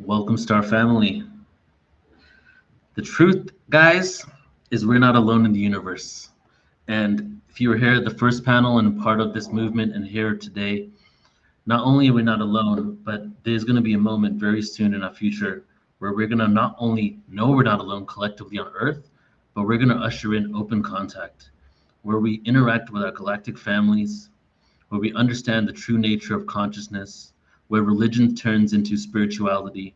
Welcome, Star Family. The truth, guys, is we're not alone in the universe. And if you were here at the first panel and part of this movement and here today, not only are we not alone, but there's going to be a moment very soon in our future where we're going to not only know we're not alone collectively on Earth, but we're going to usher in open contact, where we interact with our galactic families, where we understand the true nature of consciousness, where religion turns into spirituality,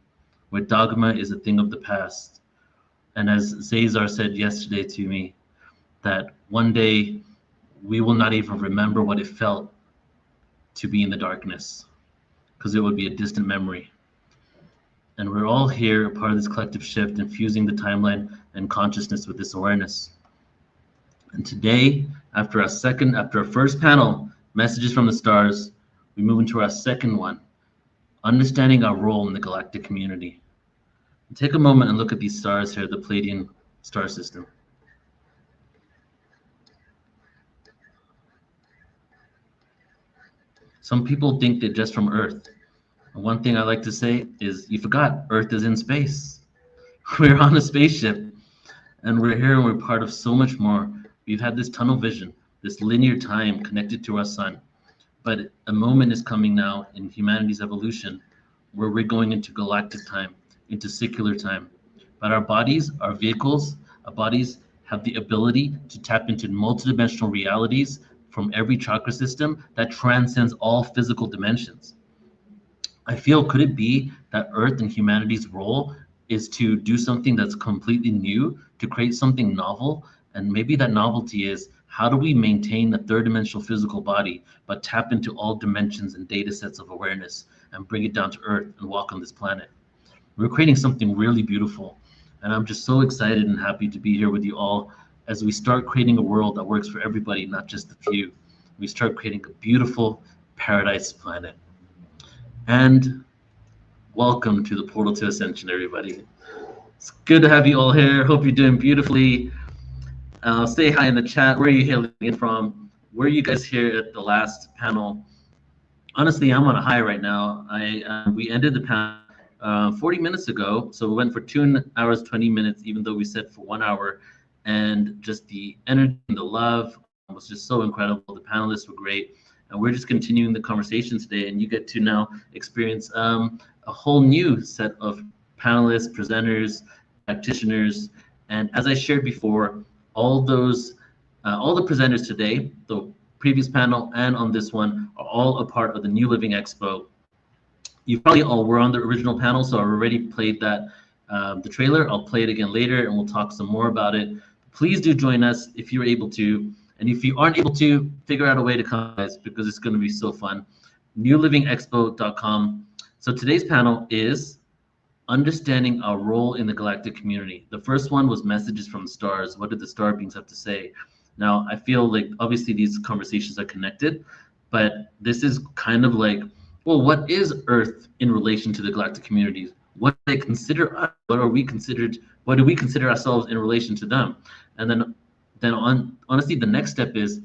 where dogma is a thing of the past. And as Cesar said yesterday to me, that one day we will not even remember what it felt to be in the darkness, because it would be a distant memory. And we're all here, part of this collective shift, infusing the timeline and consciousness with this awareness. And today, after our first panel, Messages from the Stars, we move into our second one, understanding our role in the galactic community. Take a moment and look at these stars here, the Pleiadian star system. Some people think they're just from Earth. And one thing I like to say is, you forgot, Earth is in space. We're on a spaceship, and we're here and we're part of so much more. We've had this tunnel vision, this linear time connected to our sun. But a moment is coming now in humanity's evolution where we're going into galactic time, into secular time. But our bodies, our vehicles, our bodies have the ability to tap into multidimensional realities from every chakra system that transcends all physical dimensions. I feel, could it be that Earth and humanity's role is to do something that's completely new, to create something novel? And maybe that novelty is, how do we maintain a third dimensional physical body, but tap into all dimensions and data sets of awareness and bring it down to Earth and walk on this planet? We're creating something really beautiful. And I'm just so excited and happy to be here with you all as we start creating a world that works for everybody, not just the few. We start creating a beautiful paradise planet. And welcome to the Portal to Ascension, everybody. It's good to have you all here. Hope you're doing beautifully. Say hi in the chat. Where are you hailing in from? Were you guys here at the last panel? Honestly, I'm on a high right now. We ended the panel 40 minutes ago, so we went for 2 hours 20 minutes, even though we said for 1 hour. And just the energy and the love was just so incredible. The panelists were great, and we're just continuing the conversation today. And you get to now experience a whole new set of panelists, presenters, practitioners. And as I shared before, all the presenters today, the previous panel and on this one, are all a part of the New Living Expo. You probably all were on the original panel, so I already played that, the trailer. I'll play it again later, and we'll talk some more about it. Please do join us if you're able to, and if you aren't able to, figure out a way to come, guys, because it's going to be so fun. newlivingexpo.com. So today's panel is understanding our role in the galactic community. The first one was Messages from the Stars. What did the star beings have to say? Now, I feel like obviously these conversations are connected, but this is kind of like, well, what is Earth in relation to the galactic communities? What do they consider us? What do we consider ourselves in relation to them? And then honestly, the next step is,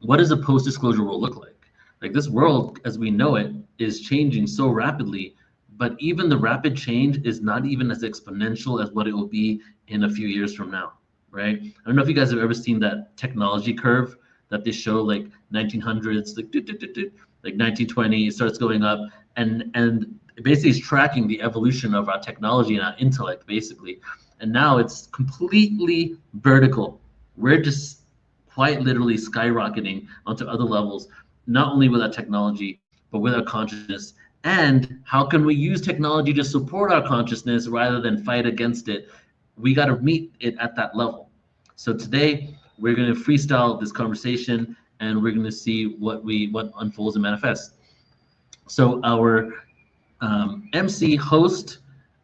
what does a post-disclosure world look like? Like, this world, as we know it, is changing so rapidly, but even the rapid change is not even as exponential as what it will be in a few years from now, right? I don't know if you guys have ever seen that technology curve that they show, like 1900s, like 1920, it starts going up, and basically it's tracking the evolution of our technology and our intellect, basically. And now it's completely vertical. We're just quite literally skyrocketing onto other levels, not only with our technology, but with our consciousness. And how can we use technology to support our consciousness rather than fight against it? We got to meet it at that level. So today we're going to freestyle this conversation, and we're going to see what unfolds and manifests. So our MC, host,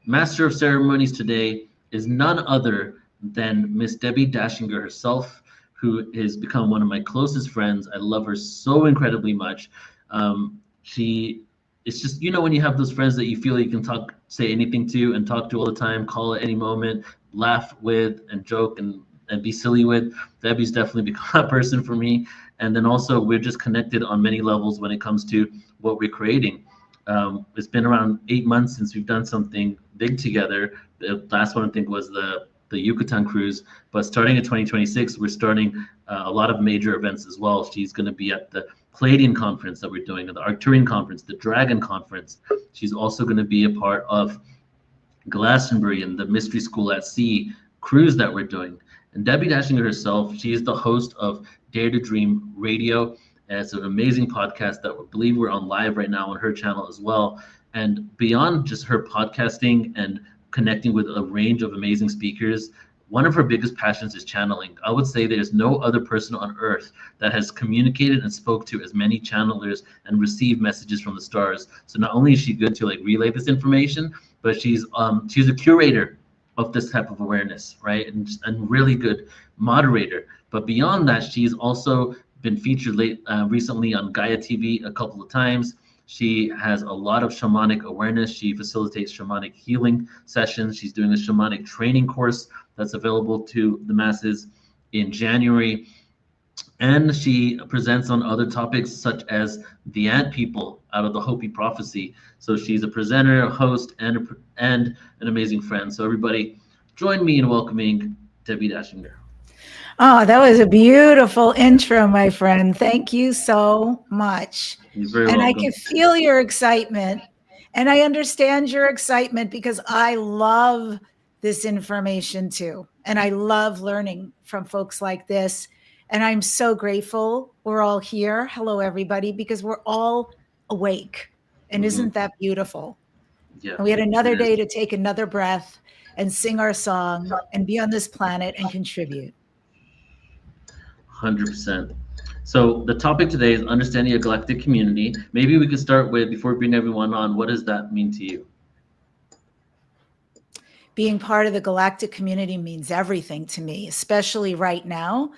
master of ceremonies today is none other than Miss Debbie Dashinger herself, who has become one of my closest friends. I love her so incredibly much. It's just, you know, when you have those friends that you feel you can say anything to and talk to all the time, call at any moment, laugh with and joke and be silly with. Debbie's definitely become that person for me. And then also we're just connected on many levels when it comes to what we're creating. It's been around 8 months since we've done something big together. The last one I think was the Yucatan cruise. But starting in 2026, we're starting a lot of major events as well. She's going to be at the Palladian conference that we're doing, the Arcturian conference, the Dragon conference. She's also going to be a part of Glastonbury and the Mystery School at Sea cruise that we're doing. And Debbie Dashinger herself, she is the host of Dare to Dream Radio. And it's an amazing podcast that we believe we're on live right now on her channel as well. And beyond just her podcasting and connecting with a range of amazing speakers, one of her biggest passions is channeling. I would say there's no other person on earth that has communicated and spoke to as many channelers and received messages from the stars. So not only is she good to like relay this information, but she's a curator of this type of awareness, right? And really good moderator. But beyond that, she's also been featured recently on Gaia TV a couple of times. She has a lot of shamanic awareness. She facilitates shamanic healing sessions. She's doing a shamanic training course that's available to the masses in January. And she presents on other topics such as the ant people out of the Hopi prophecy. So she's a presenter, a host, and an amazing friend. So everybody, join me in welcoming Debbie Dashinger. Oh, that was a beautiful intro, my friend. Thank you so much. You're very welcome. I can feel your excitement, and I understand your excitement because I love this information too. And I love learning from folks like this. And I'm so grateful we're all here. Hello, everybody, because we're all awake. And isn't that beautiful? Yeah. And we had another day to take another breath and sing our song and be on this planet and contribute. 100%. So the topic today is understanding a galactic community. Maybe we could start with, before we bring everyone on, what does that mean to you? Being part of the galactic community means everything to me, especially right now.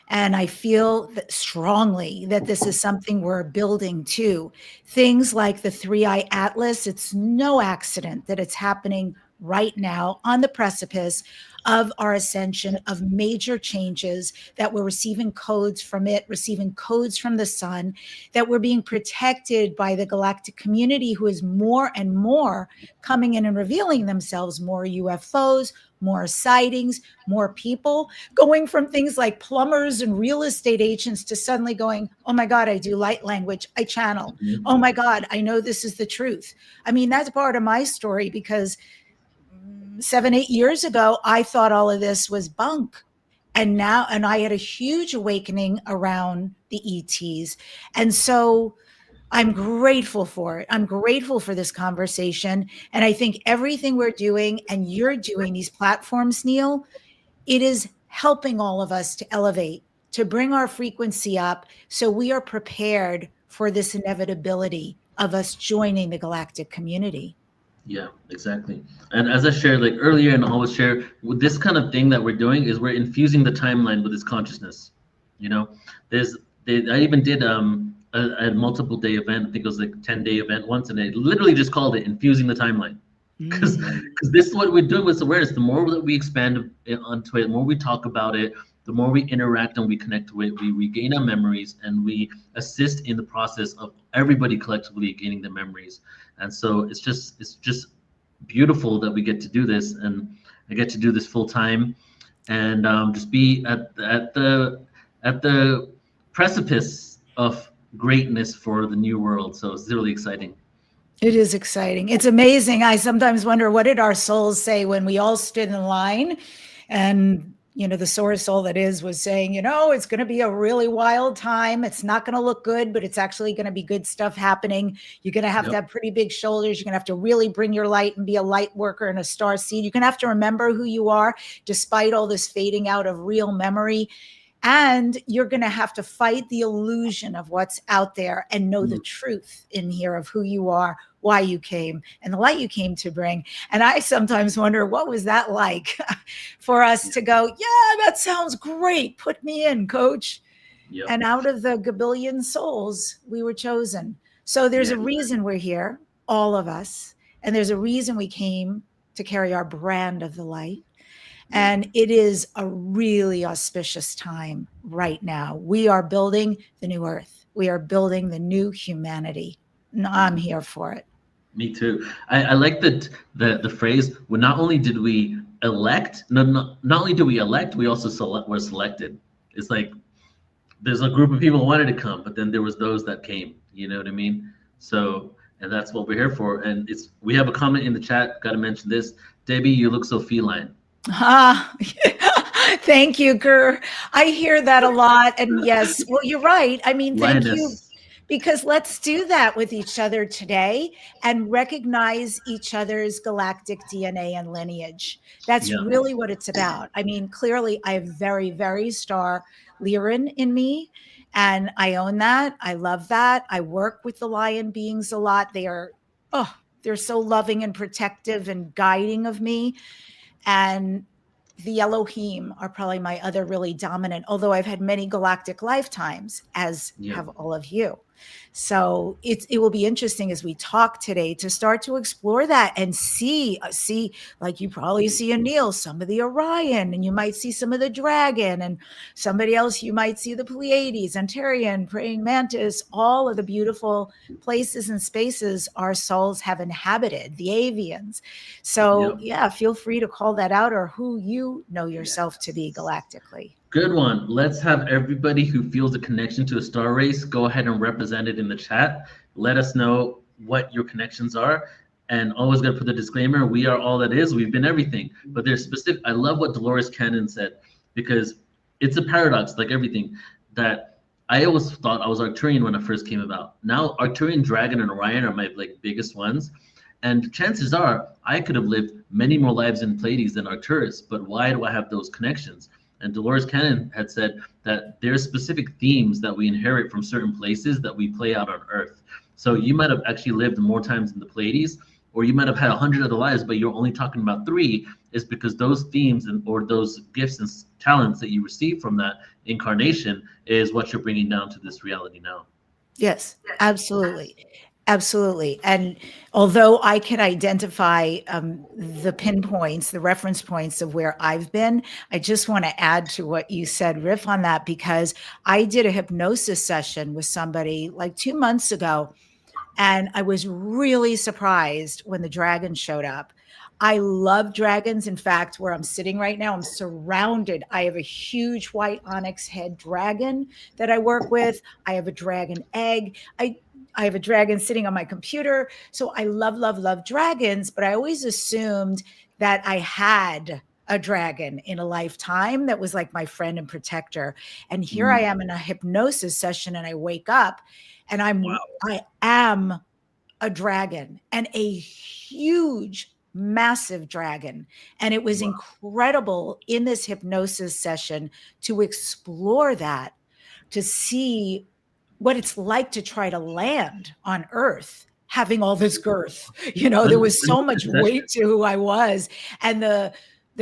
And I feel that strongly that this is something we're building too. Things like the 3-Eye Atlas, it's no accident that it's happening right now on the precipice of our ascension, of major changes, that we're receiving codes from it, receiving codes from the sun, that we're being protected by the galactic community, who is more and more coming in and revealing themselves, more UFOs, more sightings, more people, going from things like plumbers and real estate agents to suddenly going, oh my God, I do light language, I channel. Oh my God, I know this is the truth. I mean, that's part of my story, because 7-8 years ago, I thought all of this was bunk. And I had a huge awakening around the ETs. And so I'm grateful for it. I'm grateful for this conversation. And I think everything we're doing and you're doing, these platforms, Neil, it is helping all of us to elevate, to bring our frequency up, so we are prepared for this inevitability of us joining the galactic community. Yeah, exactly. And as I shared like earlier, and I always share, with this kind of thing that we're doing is we're infusing the timeline with this consciousness. You know, I even did a multiple day event. I think it was like a 10-day event once, and they literally just called it infusing the timeline. Because this is what we're doing with awareness. The more that we expand onto it, the more we talk about it, the more we interact and we connect to it, we regain our memories, and we assist in the process of everybody collectively gaining their memories. And so it's just beautiful that we get to do this, and I get to do this full time, and just be at the precipice of greatness for the new world. So it's really exciting. It is exciting. It's amazing. I sometimes wonder, what did our souls say when we all stood in line? And, you know, the source soul that was saying, you know, it's going to be a really wild time. It's not going to look good, but it's actually going to be good stuff happening. You're going to have to have pretty big shoulders. You're going to have to really bring your light and be a light worker and a star seed. You're going to have to remember who you are, despite all this fading out of real memory. And you're going to have to fight the illusion of what's out there and know the truth in here of who you are, why you came, and the light you came to bring. And I sometimes wonder, what was that like for us to go, yeah, that sounds great. Put me in, coach. Yep. And out of the gabillion souls, we were chosen. So there's a reason we're here, all of us. And there's a reason we came to carry our brand of the light. And it is a really auspicious time right now. We are building the new earth. We are building the new humanity. And I'm here for it. Me too. I like the phrase. Well, not only did we elect, not only did we elect, we also were selected. It's like there's a group of people who wanted to come, but then there was those that came. You know what I mean? So, and that's what we're here for. And it's we have a comment in the chat. Got to mention this, Debbie. You look so feline. Ah, thank you, Gur. I hear that a lot. And yes, well, you're right. I mean, thank you. Lioness. Because let's do that with each other today and recognize each other's galactic DNA and lineage. That's Yeah. really what it's about. I mean, clearly, I have very, very star Lyran in me, and I own that. I love that. I work with the lion beings a lot. They're so loving and protective and guiding of me. And the Elohim are probably my other really dominant, although I've had many galactic lifetimes, as Yeah. have all of you. So it will be interesting as we talk today to start to explore that and see, like you probably see in Neil, some of the Orion, and you might see some of the Dragon, and somebody else, you might see the Pleiades, Antarian, Praying Mantis, all of the beautiful places and spaces our souls have inhabited, the avians. So yeah, feel free to call that out or who you know yourself to be galactically. Good one. Let's have everybody who feels a connection to a star race go ahead and represent it in the chat. Let us know what your connections are. And always got to put the disclaimer, we are all that is, we've been everything. But there's specific, I love what Dolores Cannon said, because it's a paradox, like everything, that I always thought I was Arcturian when I first came about. Now Arcturian, Dragon, and Orion are my like biggest ones. And chances are I could have lived many more lives in Pleiades than Arcturus, but why do I have those connections? And Dolores Cannon had said that there's specific themes that we inherit from certain places that we play out on Earth. So you might have actually lived more times in the Pleiades, or you might have had 100 other lives, but you're only talking about 3, is because those themes or those gifts and talents that you receive from that incarnation is what you're bringing down to this reality now. Yes, absolutely. Absolutely. And although I can identify the pinpoints, the reference points of where I've been, I just want to add to what you said, riff on that, because I did a hypnosis session with somebody like 2 months ago, and I was really surprised when the dragon showed up. I love dragons. In fact, where I'm sitting right now, I'm surrounded. I have a huge white onyx head dragon that I work with. I have a dragon egg. I have a dragon sitting on my computer. So I love, love, love dragons, but I always assumed that I had a dragon in a lifetime that was like my friend and protector. And here I am in a hypnosis session, and I wake up and I am a dragon, and a huge, massive dragon. And it was incredible in this hypnosis session to explore that, to see what it's like to try to land on Earth, having all this girth. You know, there was so much weight to who I was. And the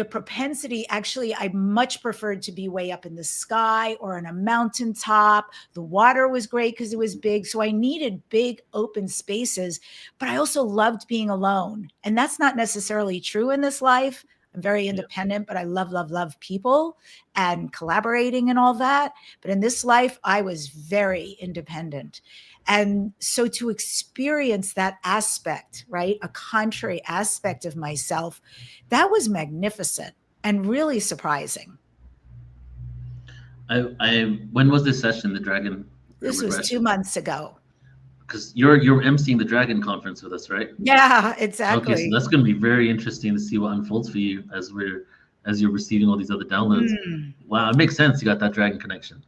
propensity, actually, I much preferred to be way up in the sky or on a mountaintop. The water was great because it was big. So I needed big open spaces, but I also loved being alone. And that's not necessarily true in this life. I'm very independent, but I love, love, love people and collaborating and all that. But in this life, I was very independent. And so to experience that aspect, right, a contrary aspect of myself, that was magnificent and really surprising. When was this session, the Dragon? This was 2 months ago. Because you're emceeing the Dragon conference with us, right? Yeah, exactly. Okay, so that's going to be very interesting to see what unfolds for you as you're receiving all these other downloads. Wow, it makes sense. You got that Dragon connection.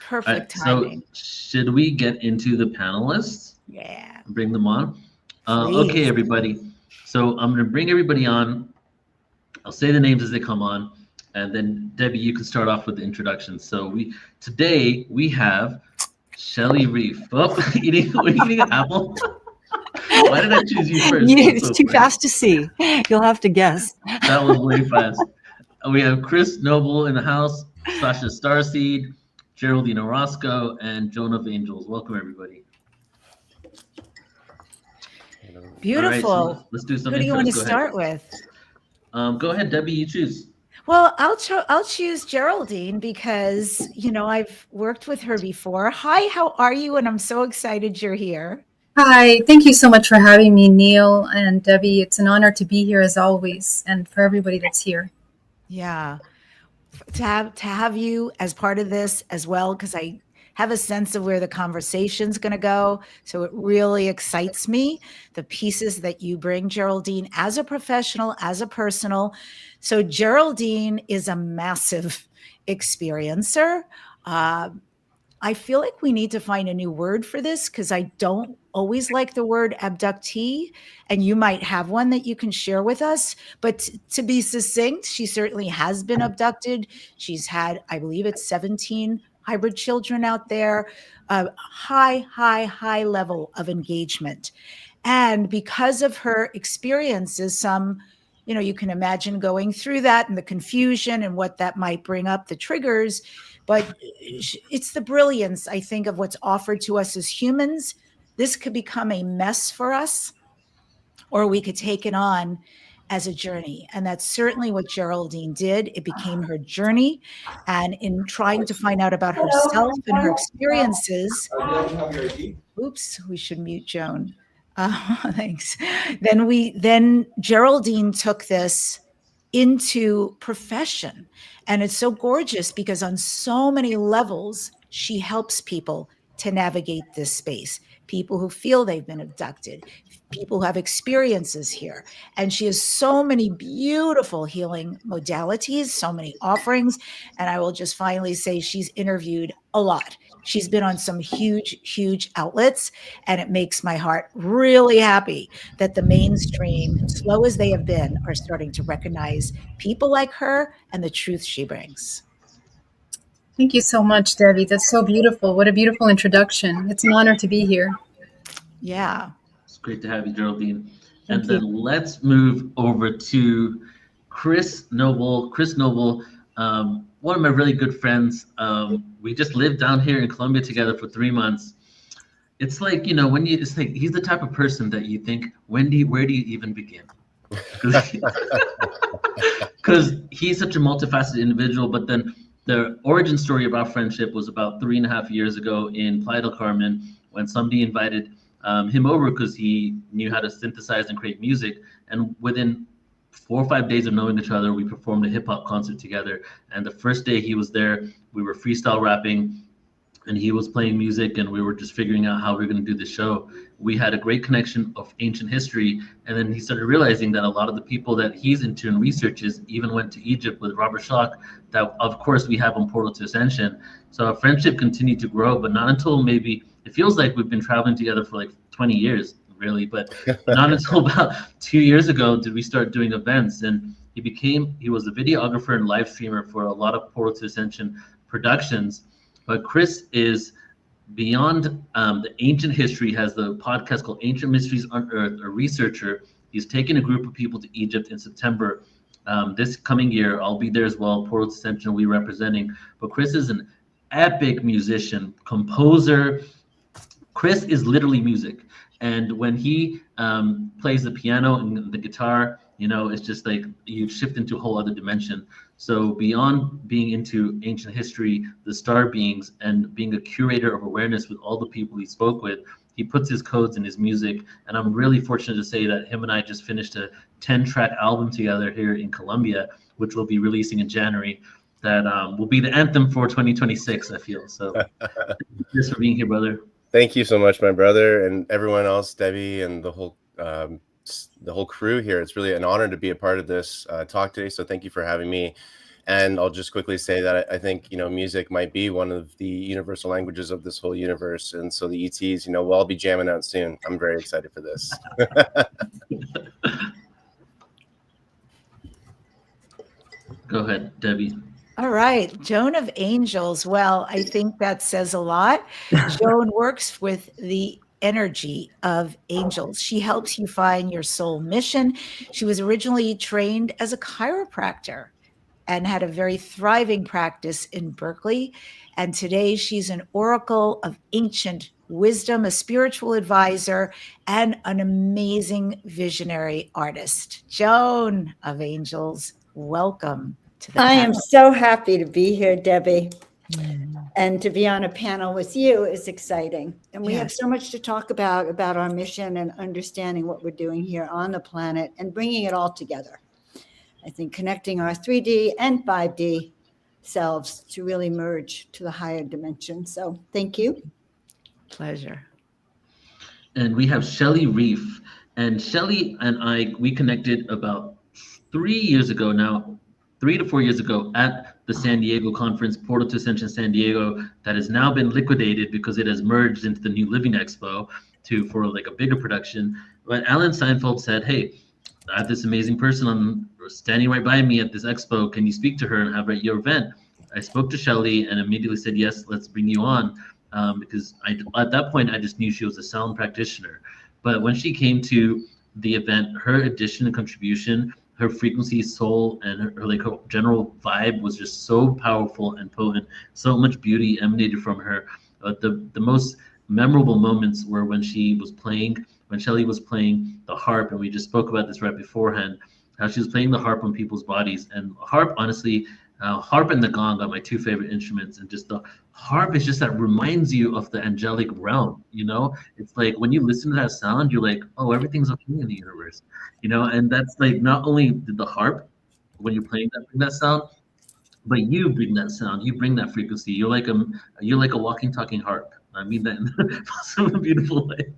Perfect timing. So should we get into the panelists? Yeah. Bring them on. Okay, everybody. So I'm going to bring everybody on. I'll say the names as they come on, and then Debbie, you can start off with the introduction. So today we have Shelly Reef. Oh, eating an apple. Why did I choose you first? It's too fast to see. You'll have to guess. That was way fast. We have Chris Noble in the house, Sasha Starseed, Geraldine Orozco, and Joan of Angels. Welcome, everybody. Beautiful. All right, so let's do some. Who do you want to start with? Go ahead, Debbie. You choose. Well, I'll choose Geraldine because, I've worked with her before. Hi, how are you? And I'm so excited you're here. Hi, thank you so much for having me, Neil and Debbie. It's an honor to be here as always, and for everybody that's here. Yeah. To have you as part of this as well, because I have a sense of where the conversation's going to go. So it really excites me, the pieces that you bring, Geraldine, as a professional, as a personal. So Geraldine is a massive experiencer. Uh, I feel like we need to find a new word for this because I don't always like the word abductee, and you might have one that you can share with us. But to be succinct, she certainly has been abducted. She's had, I believe it's 17 hybrid children out there, a high level of engagement. And because of her experiences, you can imagine going through that and the confusion and what that might bring up, the triggers. But it's the brilliance, I think, of what's offered to us as humans. This could become a mess for us, or we could take it on as a journey. And that's certainly what Geraldine did. It became her journey. And in trying to find out about herself and her experiences, oops, we should mute Joan. Thanks. Then Geraldine took this into profession. And it's so gorgeous because on so many levels, she helps people to navigate this space. People who feel they've been abducted, people who have experiences here. And she has so many beautiful healing modalities, so many offerings. And I will just finally say she's interviewed a lot. She's been on some huge outlets, and it makes my heart really happy that the mainstream, slow as they have been, are starting to recognize people like her and the truth she brings. Thank you so much, Debbie. That's so beautiful. What a beautiful introduction. It's an honor to be here. Yeah. It's great to have you, Geraldine. Thank And you. then let's move over to Chris Noble. Chris Noble, one of my really good friends. We just lived down here in Colombia together for 3 months. It's like, it's like he's the type of person that you think, where do you even begin? Because he's such a multifaceted individual. But then the origin story of our friendship was about 3.5 years ago in Playa del Carmen, when somebody invited him over because he knew how to synthesize and create music. And within 4 or 5 days of knowing each other, we performed a hip hop concert together. And the first day he was there, we were freestyle rapping, and he was playing music, and we were just figuring out how we were going to do the show. We had a great connection of ancient history, and then he started realizing that a lot of the people that he's into and researches even went to Egypt with Robert Schoch, that of course we have on Portal to Ascension. So our friendship continued to grow, but not until maybe, it feels like we've been traveling together for like 20 years, really, but not until about 2 years ago did we start doing events. And he was a videographer and live streamer for a lot of Portal to Ascension productions. But Chris is beyond the ancient history, has the podcast called Ancient Mysteries Unearthed, a researcher. He's taken a group of people to Egypt in September this coming year. I'll be there as well. Portal to Ascension will be representing. But Chris is an epic musician, composer. Chris is literally music. And when he plays the piano and the guitar, it's just like you shift into a whole other dimension. So beyond being into ancient history, the star beings, and being a curator of awareness with all the people he spoke with, he puts his codes in his music. And I'm really fortunate to say that him and I just finished a 10-track album together here in Colombia, which we'll be releasing in January. That will be the anthem for 2026, I feel. So thanks for being here, brother. Thank you so much, my brother, and everyone else, Debbie, and the whole crew here. It's really an honor to be a part of this talk today. So thank you for having me. And I'll just quickly say that I think, music might be one of the universal languages of this whole universe. And so the ETs, we'll all be jamming out soon. I'm very excited for this. Go ahead, Debbie. All right, Joan of Angels. Well, I think that says a lot. Joan works with the energy of angels. She helps you find your soul mission. She was originally trained as a chiropractor and had a very thriving practice in Berkeley. And today she's an oracle of ancient wisdom, a spiritual advisor, and an amazing visionary artist. Joan of Angels, welcome. I am so happy to be here, Debbie. And to be on a panel with you is exciting. And we have Yes. so much to talk about our mission and understanding what we're doing here on the planet and bringing it all together. I think connecting our 3D and 5D selves to really merge to the higher dimension. So thank you. Pleasure. And we have Shelley Reef. And Shelley and we connected about 3 years ago now, 3 to 4 years ago at the San Diego conference, Portal to Ascension San Diego, that has now been liquidated because it has merged into the New Living Expo for like a bigger production. But Alan Seinfeld said, hey, I have this amazing person standing right by me at this expo. Can you speak to her and have her at your event? I spoke to Shelley and immediately said, yes, let's bring you on. Because at that point, I just knew she was a sound practitioner. But when she came to the event, her addition and contribution, her frequency, soul, and her general vibe was just so powerful and potent. So much beauty emanated from her. The most memorable moments were when Shelley was playing the harp, and we just spoke about this right beforehand, how she was playing the harp on people's bodies. And harp, honestly, harp and the gong are my two favorite instruments, and just the harp is just that reminds you of the angelic realm. It's like when you listen to that sound, you're like, oh, everything's okay in the universe, and that's like, not only did the harp, when you're playing that, bring that sound, but you bring that sound, you bring that frequency. You're like a walking, talking harp. I mean that in a beautiful way.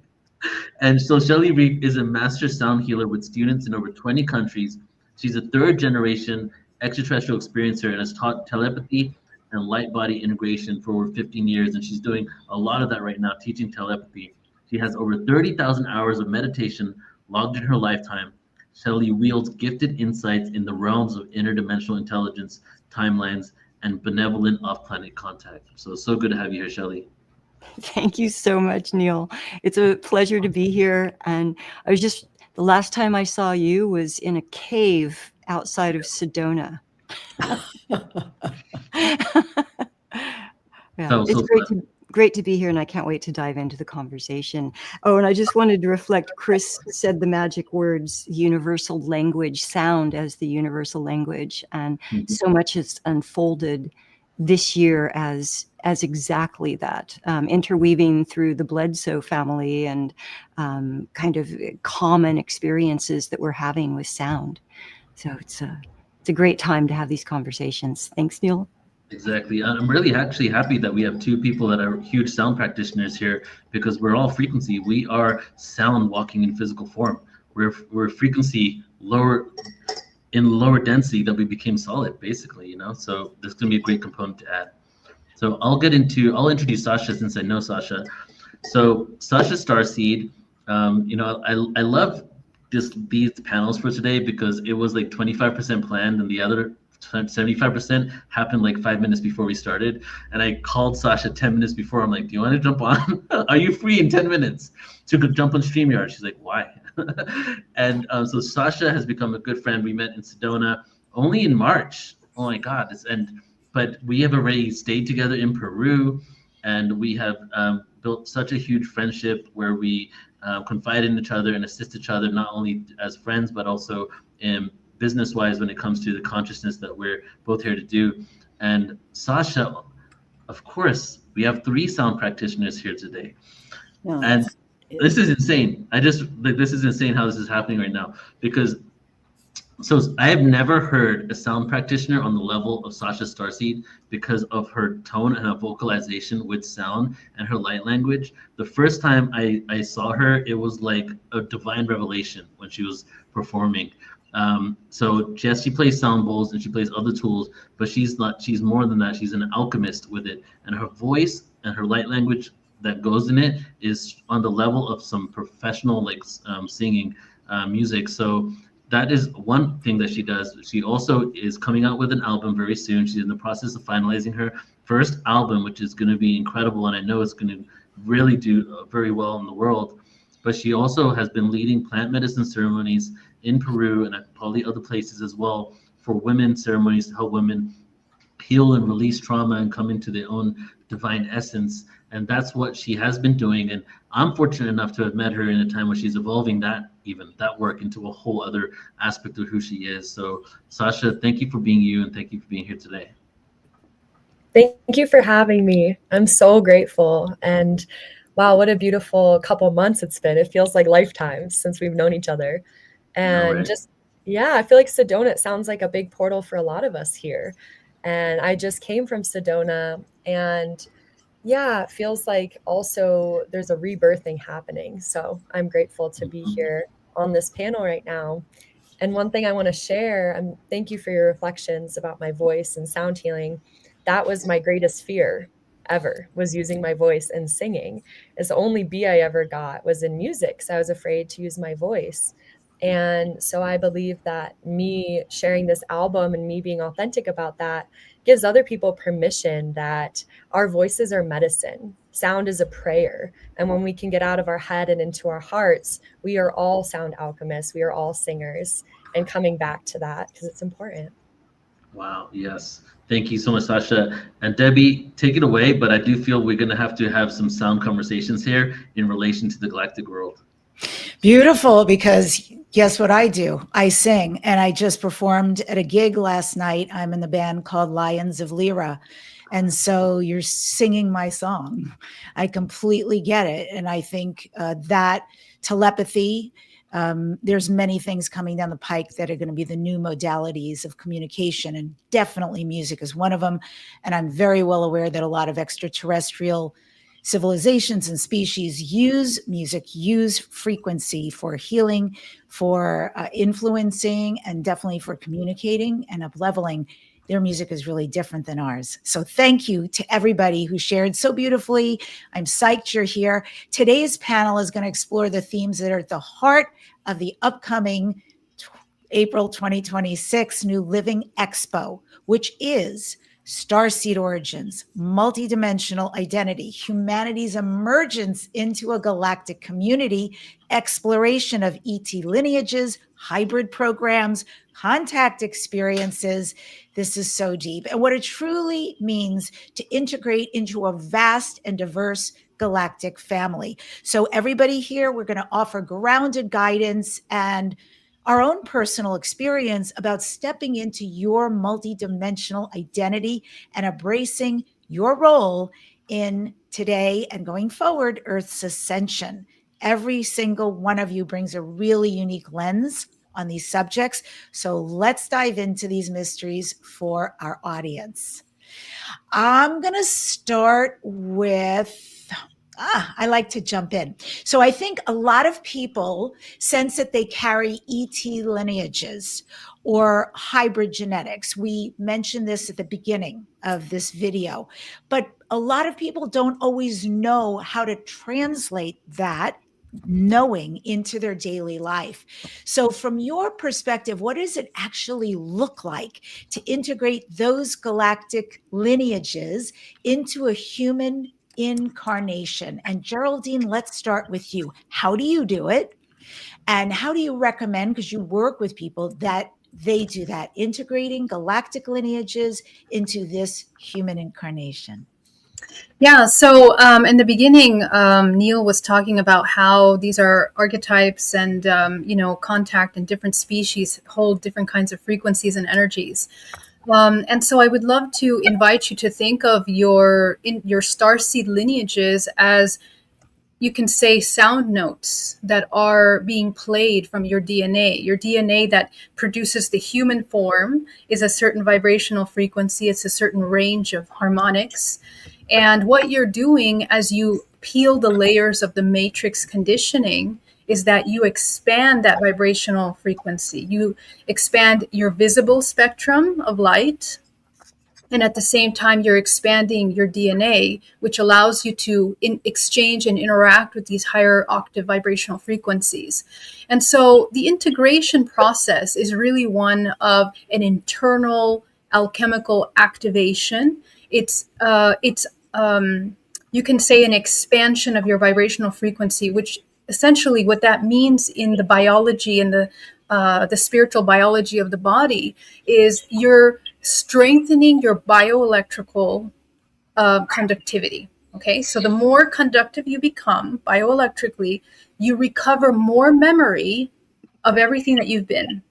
And so Shelley Reef is a master sound healer with students in over 20 countries. She's a third generation extraterrestrial experiencer and has taught telepathy and light body integration for over 15 years. And she's doing a lot of that right now, teaching telepathy. She has over 30,000 hours of meditation logged in her lifetime. Shelley wields gifted insights in the realms of interdimensional intelligence, timelines, and benevolent off-planet contact. So good to have you here, Shelley. Thank you so much, Neil. It's a pleasure to be here. And the last time I saw you was in a cave outside of Sedona. Yeah, it's great to be here, and I can't wait to dive into the conversation. Oh, and I just wanted to reflect, Chris said the magic words, universal language, sound as the universal language. And so much has unfolded this year as exactly that, interweaving through the Bledsoe family and kind of common experiences that we're having with sound. So it's a great time to have these conversations. Thanks, Neil. Exactly. I'm really actually happy that we have two people that are huge sound practitioners here, because we're all frequency. We are sound walking in physical form. We're frequency lower density that we became solid, basically, so there's going to be a great component to add. So I'll introduce Sasha, since I know Sasha. So Sasha Starseed, I love these panels for today, because it was like 25% planned and the other 75% happened like 5 minutes before we started. And I called Sasha 10 minutes before. I'm like, do you want to jump on? Are you free in 10 minutes to jump on StreamYard? She's like, why? And so Sasha has become a good friend. We met in Sedona only in March. Oh my God. But we have already stayed together in Peru, and we have built such a huge friendship where we confide in each other and assist each other, not only as friends, but also business-wise when it comes to the consciousness that we're both here to do. And Sasha, of course, we have 3 sound practitioners here today. No, and this is insane. This is insane how this is happening right now, because I have never heard a sound practitioner on the level of Sasha Starseed, because of her tone and her vocalization with sound and her light language. The first time I saw her, it was like a divine revelation when she was performing. So she plays sound bowls and she plays other tools, but she's more than that. She's an alchemist with it, and her voice and her light language that goes in it is on the level of some professional singing music. So that is one thing that she does. She also is coming out with an album very soon. She's in the process of finalizing her first album, which is going to be incredible, and I know it's going to really do very well in the world. But she also has been leading plant medicine ceremonies in Peru and at probably other places as well, for women ceremonies to help women heal and release trauma and come into their own divine essence. And that's what she has been doing. And I'm fortunate enough to have met her in a time when she's evolving that work into a whole other aspect of who she is. So Sasha, thank you for being you, and thank you for being here today. Thank you for having me. I'm so grateful. And wow, what a beautiful couple months it's been. It feels like lifetimes since we've known each other. And right. just, yeah, I feel like Sedona, it sounds like a big portal for a lot of us here. And I just came from Sedona, and yeah, it feels like also there's a rebirthing happening. So I'm grateful to be here on this panel right now. And one thing I want to share, thank you for your reflections about my voice and sound healing. That was my greatest fear ever, was using my voice and singing. It's the only B I ever got was in music. So I was afraid to use my voice. And so I believe that me sharing this album and me being authentic about that gives other people permission that our voices are medicine. Sound is a prayer. And when we can get out of our head and into our hearts, we are all sound alchemists. We are all singers, and coming back to that because it's important. Wow, yes. Thank you so much, Sasha. And Debbie, take it away, but I do feel we're going to have some sound conversations here in relation to the galactic world. Beautiful, because guess what I do? I sing, and I just performed at a gig last night. I'm in the band called Lions of Lyra. And so you're singing my song. I completely get it. And I think that telepathy, there's many things coming down the pike that are going to be the new modalities of communication, and definitely music is one of them. And I'm very well aware that a lot of extraterrestrial civilizations and species use music, use frequency for healing, for influencing, and definitely for communicating and up-leveling. Their music is really different than ours. So thank you to everybody who shared so beautifully. I'm psyched you're here. Today's panel is going to explore the themes that are at the heart of the upcoming April 2026 New Living Expo, which is starseed origins, multidimensional identity, humanity's emergence into a galactic community, exploration of ET lineages, hybrid programs, contact experiences. This is so deep. And what it truly means to integrate into a vast and diverse galactic family. So everybody here, we're going to offer grounded guidance and our own personal experience about stepping into your multidimensional identity and embracing your role in today and going forward, Earth's ascension. Every single one of you brings a really unique lens on these subjects. So let's dive into these mysteries for our audience. I'm going to start with I like to jump in. So I think a lot of people sense that they carry ET lineages or hybrid genetics. We mentioned this at the beginning of this video, but a lot of people don't always know how to translate that knowing into their daily life. So from your perspective, what does it actually look like to integrate those galactic lineages into a human incarnation? And Geraldine, let's start with you. How do you do it? And how do you recommend, because you work with people, that they do that, integrating galactic lineages into this human incarnation? Yeah, so in the beginning, Neil was talking about how these are archetypes and, contact and different species hold different kinds of frequencies and energies. And so I would love to invite you to think of your starseed lineages as, you can say, sound notes that are being played from your DNA. Your DNA that produces the human form is a certain vibrational frequency. It's a certain range of harmonics. And what you're doing as you peel the layers of the matrix conditioning is that you expand that vibrational frequency. You expand your visible spectrum of light. And at the same time, you're expanding your DNA, which allows you to exchange and interact with these higher octave vibrational frequencies. And so the integration process is really one of an internal alchemical activation. It's you can say an expansion of your vibrational frequency, which essentially what that means in the biology and the spiritual biology of the body is you're strengthening your bioelectrical conductivity. Okay, so the more conductive you become bioelectrically, you recover more memory of everything that you've been.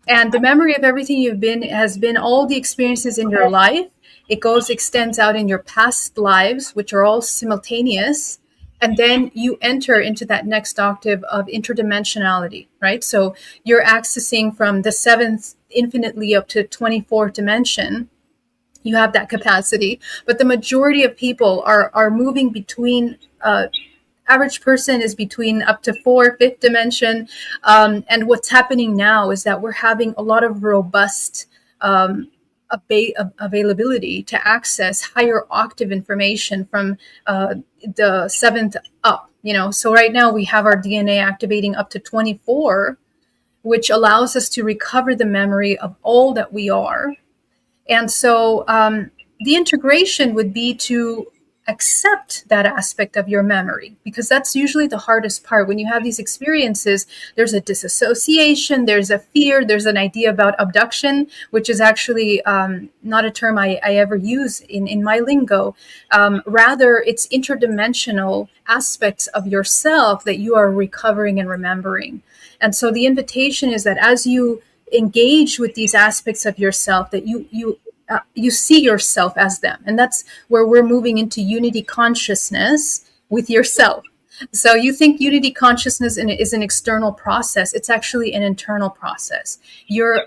And the memory of everything you've been has been all the experiences in your life It extends out in your past lives, which are all simultaneous. And then you enter into that next octave of interdimensionality, right? So you're accessing from the 7th infinitely up to 24th dimension. You have that capacity, but the majority of people are moving between, average person is between up to 4th, 5th dimension. And what's happening now is that we're having a lot of robust availability to access higher octave information from the 7th up. So right now we have our DNA activating up to 24, which allows us to recover the memory of all that we are. And so the integration would be to accept that aspect of your memory, because that's usually the hardest part. When you have these experiences, there's a disassociation, there's a fear, there's an idea about abduction, which is actually not a term I ever use in my lingo. Rather, it's interdimensional aspects of yourself that you are recovering and remembering. And so the invitation is that as you engage with these aspects of yourself, that you see yourself as them. And that's where we're moving into unity consciousness with yourself. So you think unity consciousness is an external process. It's actually an internal process. You're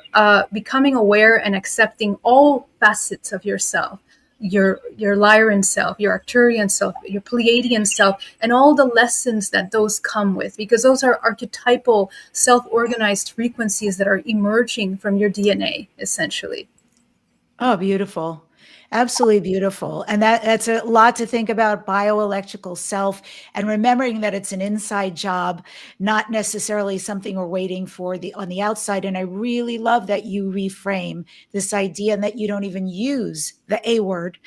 becoming aware and accepting all facets of yourself, your Lyran self, your Arcturian self, your Pleiadian self, and all the lessons that those come with, because those are archetypal, self-organized frequencies that are emerging from your DNA, essentially. Oh, beautiful. Absolutely beautiful. And that's a lot to think about, bioelectrical self, and remembering that it's an inside job, not necessarily something we're waiting for on the outside. And I really love that you reframe this idea, and that you don't even use the A word,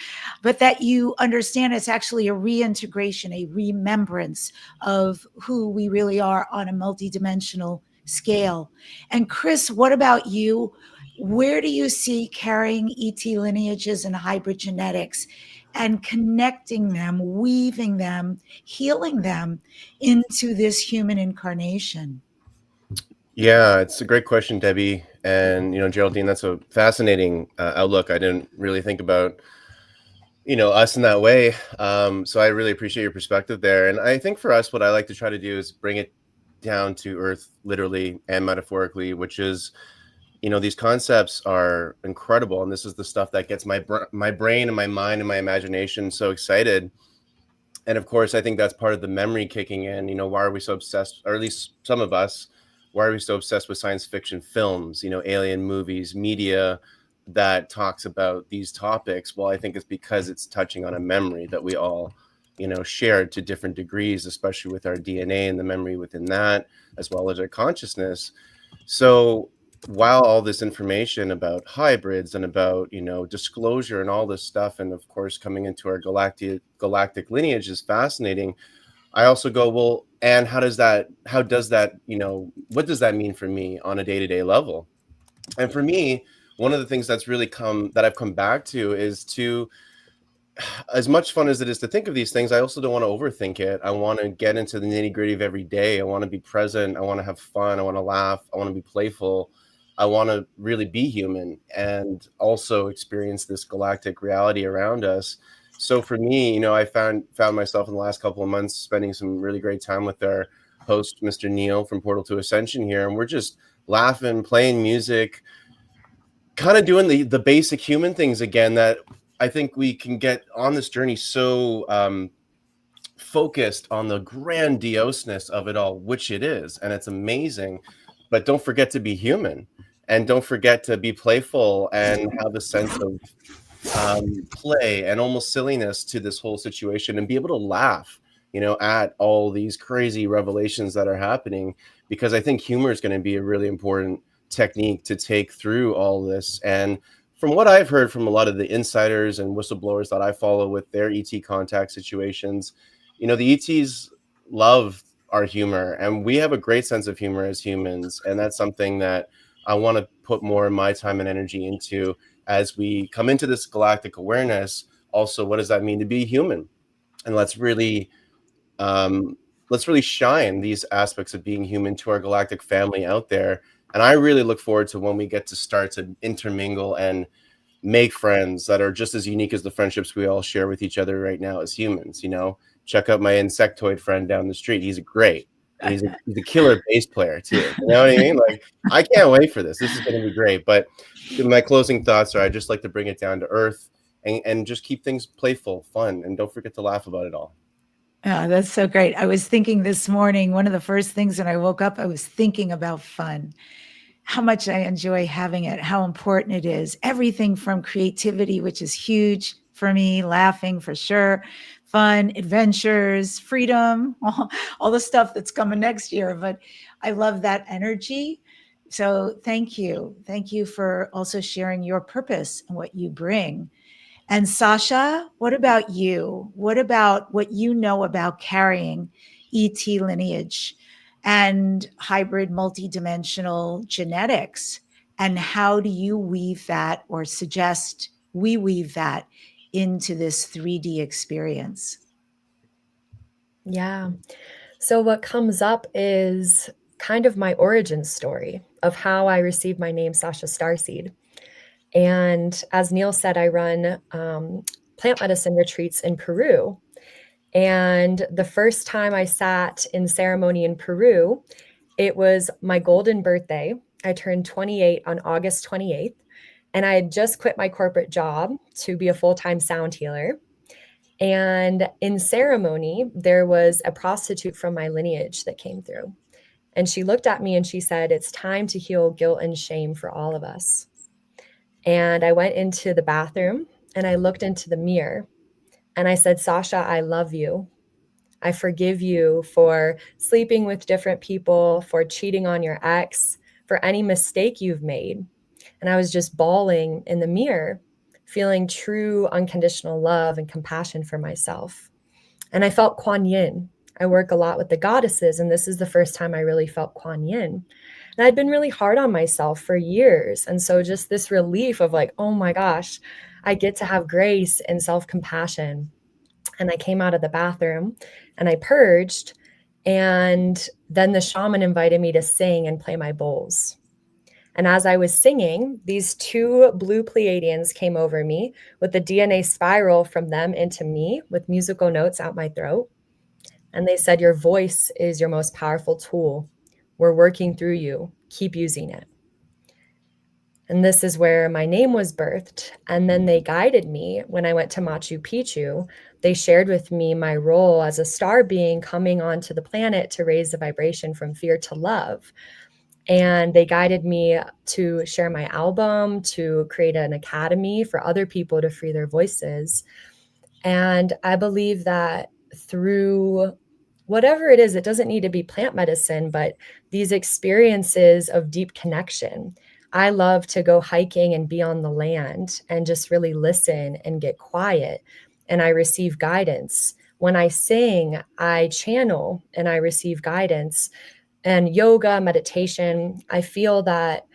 but that you understand it's actually a reintegration, a remembrance of who we really are on a multidimensional scale. And Chris, what about you? Where do you see carrying ET lineages and hybrid genetics and connecting them, weaving them, healing them into this human incarnation? Yeah, it's a great question, Debbie. And, Geraldine, that's a fascinating outlook. I didn't really think about, us in that way. So I really appreciate your perspective there. And I think for us, what I like to try to do is bring it down to earth, literally and metaphorically, which is, these concepts are incredible. And this is the stuff that gets my brain and my mind and my imagination so excited. And of course, I think that's part of the memory kicking in. Why are we so obsessed, or at least some of us, why are we so obsessed with science fiction films, alien movies, media that talks about these topics? Well, I think it's because it's touching on a memory that we all, shared to different degrees, especially with our DNA and the memory within that, as well as our consciousness. So while all this information about hybrids and about, disclosure and all this stuff, and of course coming into our galactic lineage is fascinating, I also go, well, and how does that, what does that mean for me on a day-to-day level? And for me, one of the things that's really that I've come back to is to, as much fun as it is to think of these things, I also don't want to overthink it. I want to get into the nitty-gritty of every day. I want to be present. I want to have fun. I want to laugh. I want to be playful. I want to really be human and also experience this galactic reality around us. So for me, I found myself in the last couple of months spending some really great time with our host, Mr. Neil from Portal to Ascension here. And we're just laughing, playing music, kind of doing the basic human things again that I think we can get on this journey so focused on the grandioseness of it all, which it is. And it's amazing. But don't forget to be human. And don't forget to be playful and have a sense of play and almost silliness to this whole situation, and be able to laugh, at all these crazy revelations that are happening, because I think humor is going to be a really important technique to take through all this. And from what I've heard from a lot of the insiders and whistleblowers that I follow with their ET contact situations, the ETs love our humor, and we have a great sense of humor as humans. And that's something that I want to put more of my time and energy into as we come into this galactic awareness. Also, what does that mean to be human? And let's really shine these aspects of being human to our galactic family out there. And I really look forward to when we get to start to intermingle and make friends that are just as unique as the friendships we all share with each other right now as humans. Check out my insectoid friend down the street. He's great. He's a killer bass player too. You know what I mean? Like, I can't wait for this. This is going to be great. But my closing thoughts are, I just like to bring it down to earth and just keep things playful, fun, and don't forget to laugh about it all. Yeah, that's so great. I was thinking this morning, one of the first things when I woke up, I was thinking about fun, how much I enjoy having it, how important it is. Everything from creativity, which is huge for me, laughing for sure, fun, adventures, freedom, all the stuff that's coming next year. But I love that energy. So thank you. Thank you for also sharing your purpose and what you bring. And Sasha, what about you? What about what you know about carrying ET lineage and hybrid multidimensional genetics? And how do you weave that, or suggest we weave that into this 3D experience? Yeah. So what comes up is kind of my origin story of how I received my name, Sasha Starseed. And as Neil said, I run plant medicine retreats in Peru. And the first time I sat in ceremony in Peru, it was my golden birthday. I turned 28 on August 28th. And I had just quit my corporate job to be a full-time sound healer. And in ceremony, there was a prostitute from my lineage that came through. And she looked at me and she said, "It's time to heal guilt and shame for all of us." And I went into the bathroom and I looked into the mirror and I said, "Sasha, I love you. I forgive you for sleeping with different people, for cheating on your ex, for any mistake you've made." And I was just bawling in the mirror, feeling true unconditional love and compassion for myself. And I felt Kuan Yin. I work a lot with the goddesses, and this is the first time I really felt Kuan Yin. And I'd been really hard on myself for years. And so just this relief of like, oh my gosh, I get to have grace and self-compassion. And I came out of the bathroom and I purged. And then the shaman invited me to sing and play my bowls. And as I was singing, these two blue Pleiadians came over me with the DNA spiral from them into me with musical notes out my throat. And they said, "Your voice is your most powerful tool. We're working through you. Keep using it." And this is where my name was birthed. And then they guided me when I went to Machu Picchu. They shared with me my role as a star being coming onto the planet to raise the vibration from fear to love. And they guided me to share my album, to create an academy for other people to free their voices. And I believe that through whatever it is, it doesn't need to be plant medicine, but these experiences of deep connection. I love to go hiking and be on the land and just really listen and get quiet. And I receive guidance. When I sing, I channel and I receive guidance. And yoga, meditation, I feel that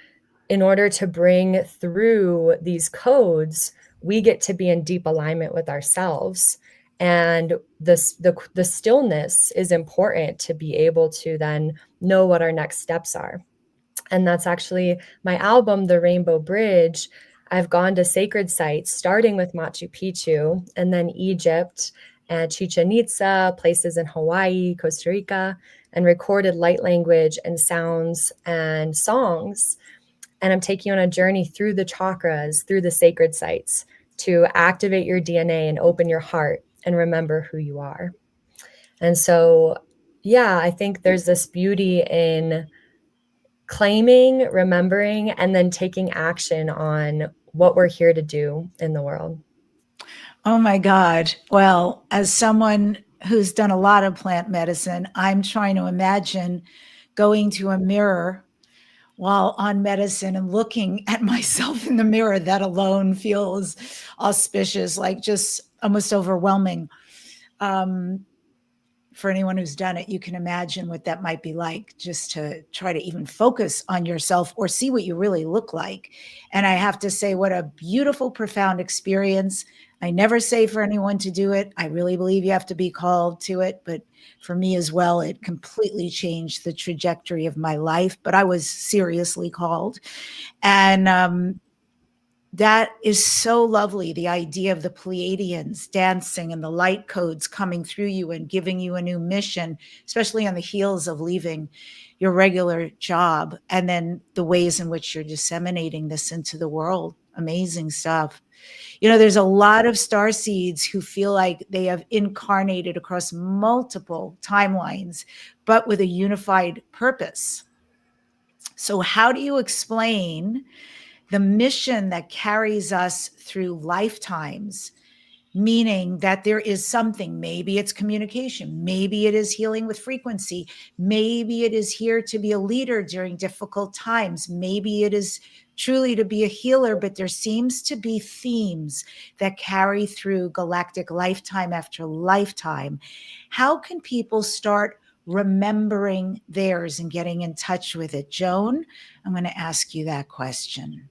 in order to bring through these codes, we get to be in deep alignment with ourselves. And the stillness is important to be able to then know what our next steps are. And that's actually my album, The Rainbow Bridge. I've gone to sacred sites, starting with Machu Picchu and then Egypt and Chichen Itza, places in Hawaii, Costa Rica, and recorded light language and sounds and songs. And I'm taking you on a journey through the chakras, through the sacred sites, to activate your DNA and open your heart and remember who you are. And so, yeah, I think there's this beauty in claiming, remembering, and then taking action on what we're here to do in the world. Oh my God. Well, as someone who's done a lot of plant medicine, I'm trying to imagine going to a mirror while on medicine and looking at myself in the mirror. That alone feels auspicious, like just almost overwhelming. For anyone who's done it, you can imagine what that might be like, just to try to even focus on yourself or see what you really look like. And I have to say, what a beautiful, profound experience. I never say for anyone to do it. I really believe you have to be called to it. But for me as well, it completely changed the trajectory of my life. But I was seriously called. And That is so lovely. The idea of the Pleiadians dancing and the light codes coming through you and giving you a new mission, especially on the heels of leaving your regular job, and then the ways in which you're disseminating this into the world. Amazing stuff. You know, there's a lot of starseeds who feel like they have incarnated across multiple timelines, but with a unified purpose. So how do you explain the mission that carries us through lifetimes, meaning that there is something, maybe it's communication, maybe it is healing with frequency, maybe it is here to be a leader during difficult times, maybe it is truly to be a healer, but there seems to be themes that carry through galactic lifetime after lifetime. How can people start remembering theirs and getting in touch with it? Joan, I'm going to ask you that question.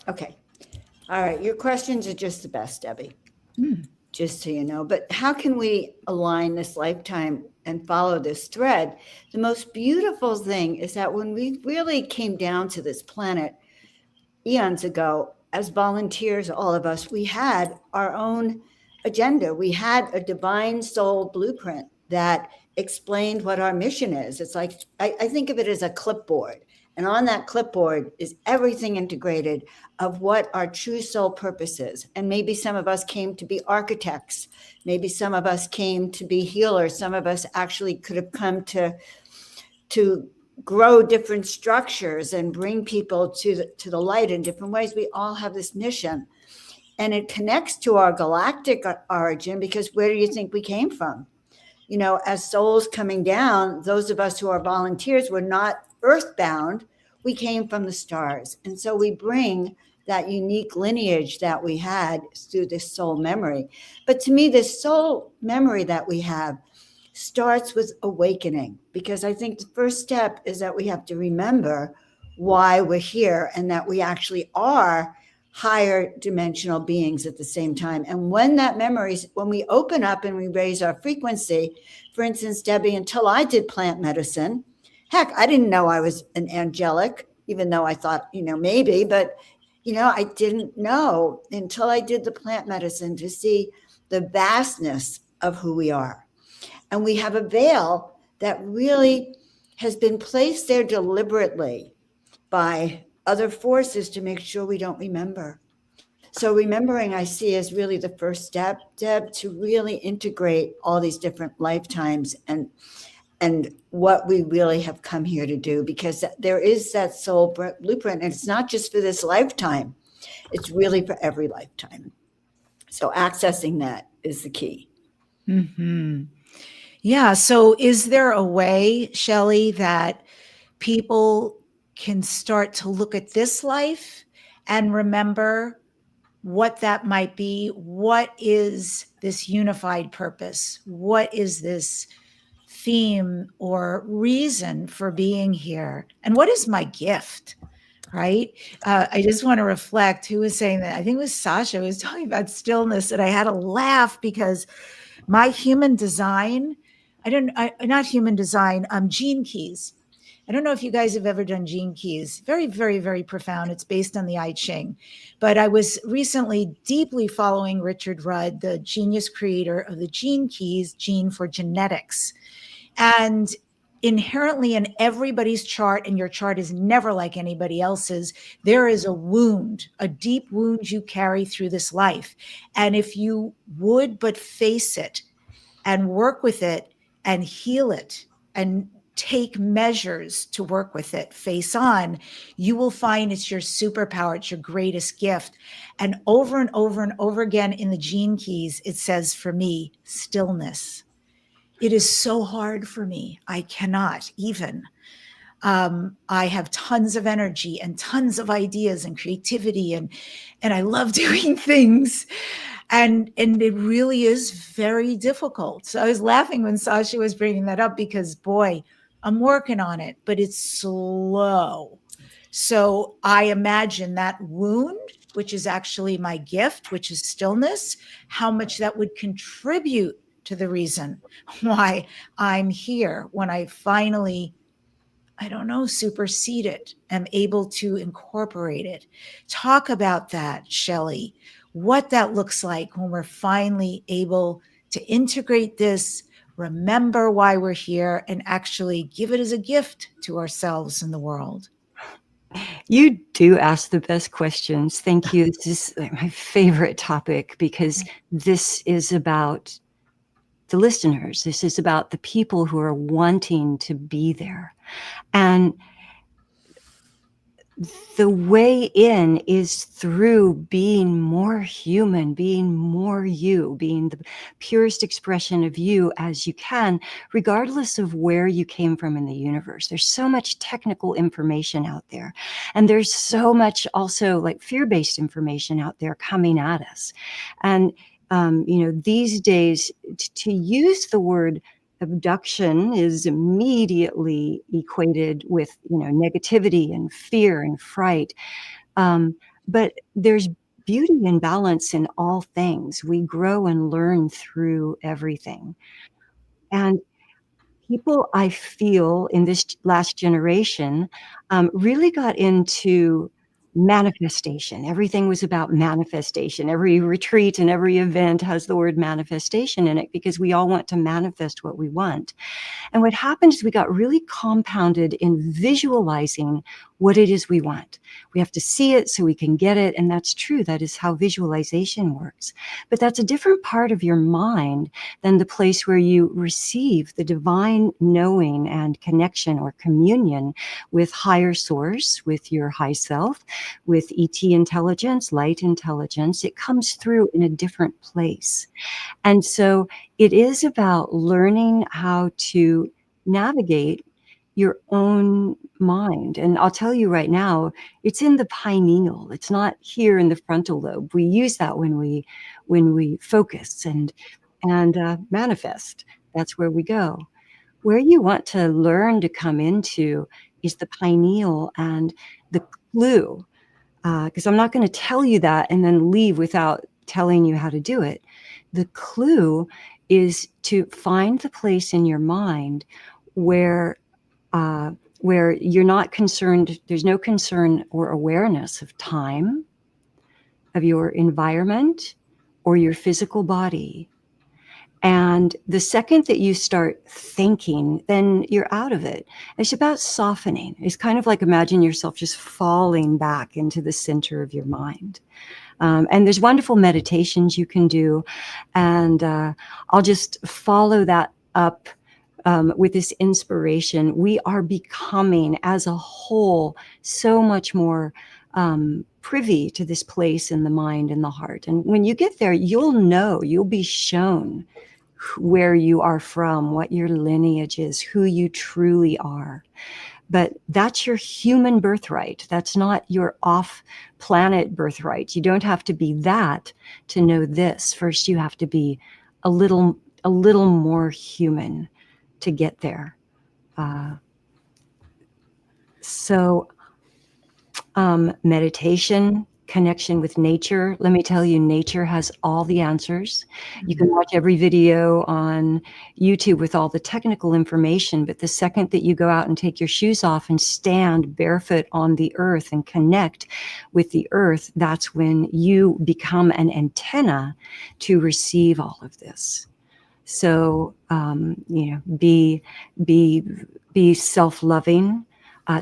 Okay. All right. Your questions are just the best, Debbie, just so you know. But how can we align this lifetime and follow this thread? The most beautiful thing is that when we really came down to this planet eons ago, as volunteers, all of us, we had our own agenda. We had a divine soul blueprint that explained what our mission is. It's like, I think of it as a clipboard. And on that clipboard is everything integrated of what our true soul purpose is. And maybe some of us came to be architects. Maybe some of us came to be healers. Some of us actually could have come to grow different structures and bring people to the light in different ways. We all have this mission. And it connects to our galactic origin, because where do you think we came from? You know, as souls coming down, those of us who are volunteers were not earthbound. We came from the stars. And so we bring that unique lineage that we had through this soul memory. But to me, this soul memory that we have starts with awakening, because I think the first step is that we have to remember why we're here and that we actually are higher dimensional beings at the same time. And when that memory, when we open up and we raise our frequency, for instance, Debbie, until I did plant medicine, heck, I didn't know I was an angelic, even though I thought, maybe, but, I didn't know until I did the plant medicine to see the vastness of who we are. And we have a veil that really has been placed there deliberately by other forces to make sure we don't remember. So remembering, I see, as really the first step, Deb, to really integrate all these different lifetimes and what we really have come here to do, because there is that soul blueprint, and it's not just for this lifetime, it's really for every lifetime. So accessing that is the key. Mm-hmm. Yeah. So is there a way, Shelley, that people can start to look at this life and remember what that might be? What is this unified purpose? What is this theme or reason for being here? And what is my gift? Right? I just want to reflect who was saying that. I think it was Sasha who was talking about stillness, and I had a laugh because my human design, not human design, gene keys. I don't know if you guys have ever done gene keys. Very, very, very profound. It's based on the I Ching. But I was recently deeply following Richard Rudd, the genius creator of the gene keys, Gene for Genetics. And inherently in everybody's chart, and your chart is never like anybody else's, there is a wound, a deep wound you carry through this life. And if you would but face it and work with it and heal it and take measures to work with it face on, you will find it's your superpower. It's your greatest gift. And over and over again in the gene keys, it says for me, stillness. It is so hard for me. I cannot even. I have tons of energy and tons of ideas and creativity, and I love doing things. And it really is very difficult. So I was laughing when Sasha was bringing that up, because boy, I'm working on it, but it's slow. So I imagine that wound which is actually my gift, which is stillness, how much that would contribute to the reason why I'm here when I finally, I don't know, supersede it, am able to incorporate it. Talk about that, Shelley, what that looks like when we're finally able to integrate this, remember why we're here, and actually give it as a gift to ourselves and the world. You do ask the best questions. Thank you. This is my favorite topic because this is about the listeners. This is about the people who are wanting to be there. And the way in is through being more human, being more you, being the purest expression of you as you can, regardless of where you came from in the universe. There's so much technical information out there. And there's so much also like fear-based information out there coming at us. And, these days to use the word abduction is immediately equated with, negativity and fear and fright. But there's beauty and balance in all things. We grow and learn through everything. And people, I feel, in this last generation, really got into manifestation. Everything was about manifestation. Every retreat and every event has the word manifestation in it because we all want to manifest what we want. And what happened is we got really compounded in visualizing what it is we want. We have to see it so we can get it. And that's true. That is how visualization works. But that's a different part of your mind than the place where you receive the divine knowing and connection or communion with higher source, with your high self, with ET intelligence, light intelligence. It comes through in a different place. And so it is about learning how to navigate your own mind. And I'll tell you right now, it's in the pineal. It's not here in the frontal lobe. We use that when we focus and manifest. That's where we go. Where you want to learn to come into is the pineal and the clue. Because I'm not going to tell you that and then leave without telling you how to do it. The clue is to find the place in your mind where you're not concerned, there's no concern or awareness of time, of your environment, or your physical body. And the second that you start thinking, then you're out of it. It's about softening. It's kind of like imagine yourself just falling back into the center of your mind. And there's wonderful meditations you can do. And I'll just follow that up with this inspiration. We are becoming as a whole so much more privy to this place in the mind and the heart. And when you get there, you'll be shown where you are from, what your lineage is, who you truly are. But that's your human birthright. That's not your off-planet birthright. You don't have to be that to know this. First, you have to be a little more human to get there. Meditation, connection with nature. Let me tell you, nature has all the answers. You can watch every video on YouTube with all the technical information, but the second that you go out and take your shoes off and stand barefoot on the earth and connect with the earth, that's when you become an antenna to receive all of this. So, be self-loving.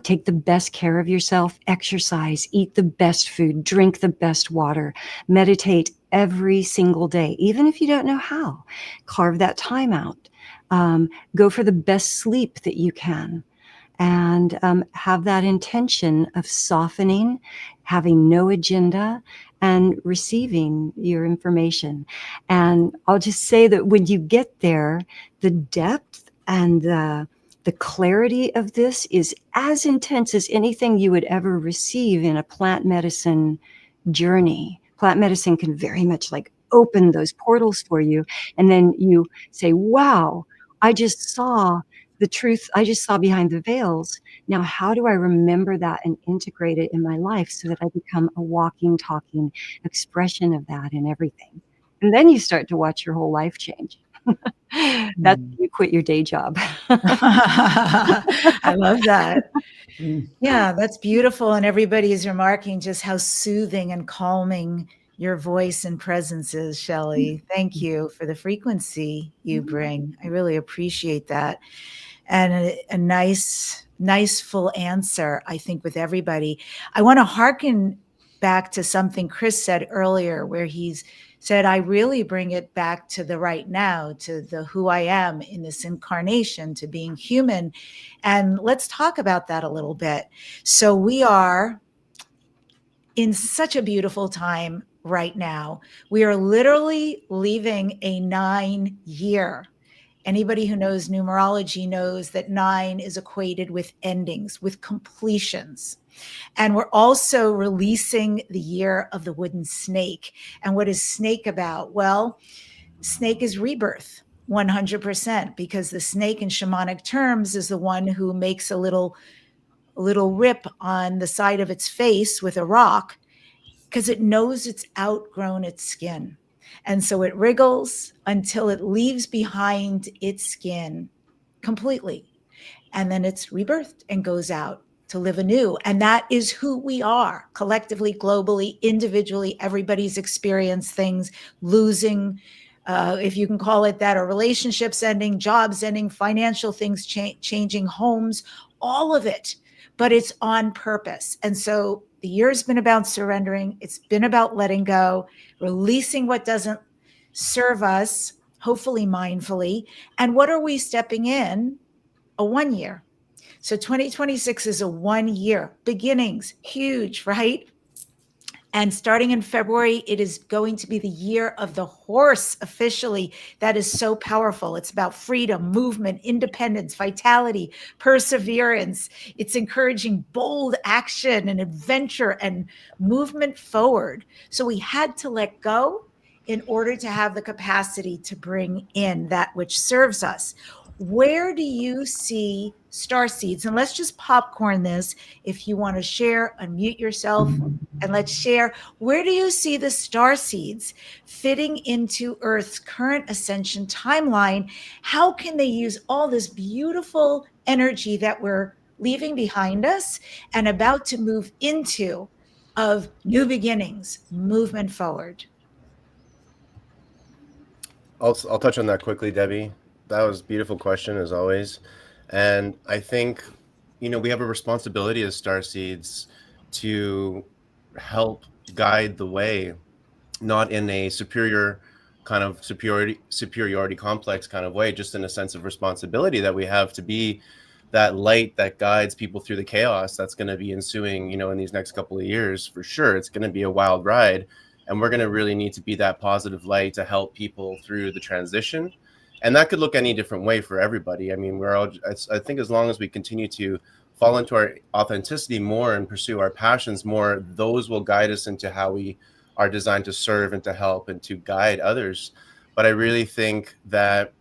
Take the best care of yourself, exercise, eat the best food, drink the best water, meditate every single day, even if you don't know how. Carve that time out. Go for the best sleep that you can. And have that intention of softening, having no agenda, and receiving your information. And I'll just say that when you get there, the depth and the clarity of this is as intense as anything you would ever receive in a plant medicine journey. Plant medicine can very much like open those portals for you. And then you say, wow, I just saw the truth I just saw behind the veils. Now, how do I remember that and integrate it in my life so that I become a walking, talking expression of that in everything? And then you start to watch your whole life change. That's when you quit your day job. I love that. Yeah, that's beautiful. And everybody is remarking just how soothing and calming your voice and presence is, Shelley. Thank you for the frequency you bring. I really appreciate that. And a nice full answer, I think, with everybody. I want to hearken back to something Chris said earlier, where he's said, I really bring it back to the right now, to the who I am in this incarnation, to being human. And let's talk about that a little bit. So we are in such a beautiful time right now. We are literally leaving a 9-year. Anybody who knows numerology knows that 9 is equated with endings, with completions. And we're also releasing the year of the wooden snake. And what is snake about? Well, snake is rebirth, 100%, because the snake in shamanic terms is the one who makes a little rip on the side of its face with a rock because it knows it's outgrown its skin. And so it wriggles until it leaves behind its skin completely. And then it's rebirthed and goes out to live anew. And that is who we are collectively, globally, individually. Everybody's experienced things, losing, if you can call it that, or relationships ending, jobs ending, financial things changing, homes, all of it. But it's on purpose. And so the year's been about surrendering. It's been about letting go, releasing what doesn't serve us, hopefully mindfully. And what are we stepping in? A 1 year. So 2026 is a 1 year. Beginnings, huge, right? And starting in February, it is going to be the year of the horse officially. That is so powerful. It's about freedom, movement, independence, vitality, perseverance. It's encouraging bold action and adventure and movement forward. So we had to let go in order to have the capacity to bring in that which serves us. Where do you see starseeds? And let's just popcorn this. If you want to share, unmute yourself and let's share. Where do you see the starseeds fitting into Earth's current ascension timeline? How can they use all this beautiful energy that we're leaving behind us and about to move into of new beginnings, movement forward? I'll touch on that quickly, Debbie. That was a beautiful question, as always. And I think, we have a responsibility as starseeds to help guide the way, not in a superiority complex kind of way, just in a sense of responsibility that we have to be that light that guides people through the chaos that's going to be ensuing, in these next couple of years. For sure, it's going to be a wild ride. And we're going to really need to be that positive light to help people through the transition. And that could look any different way for everybody. I mean, I think as long as we continue to fall into our authenticity more and pursue our passions more, those will guide us into how we are designed to serve and to help and to guide others. But I really think that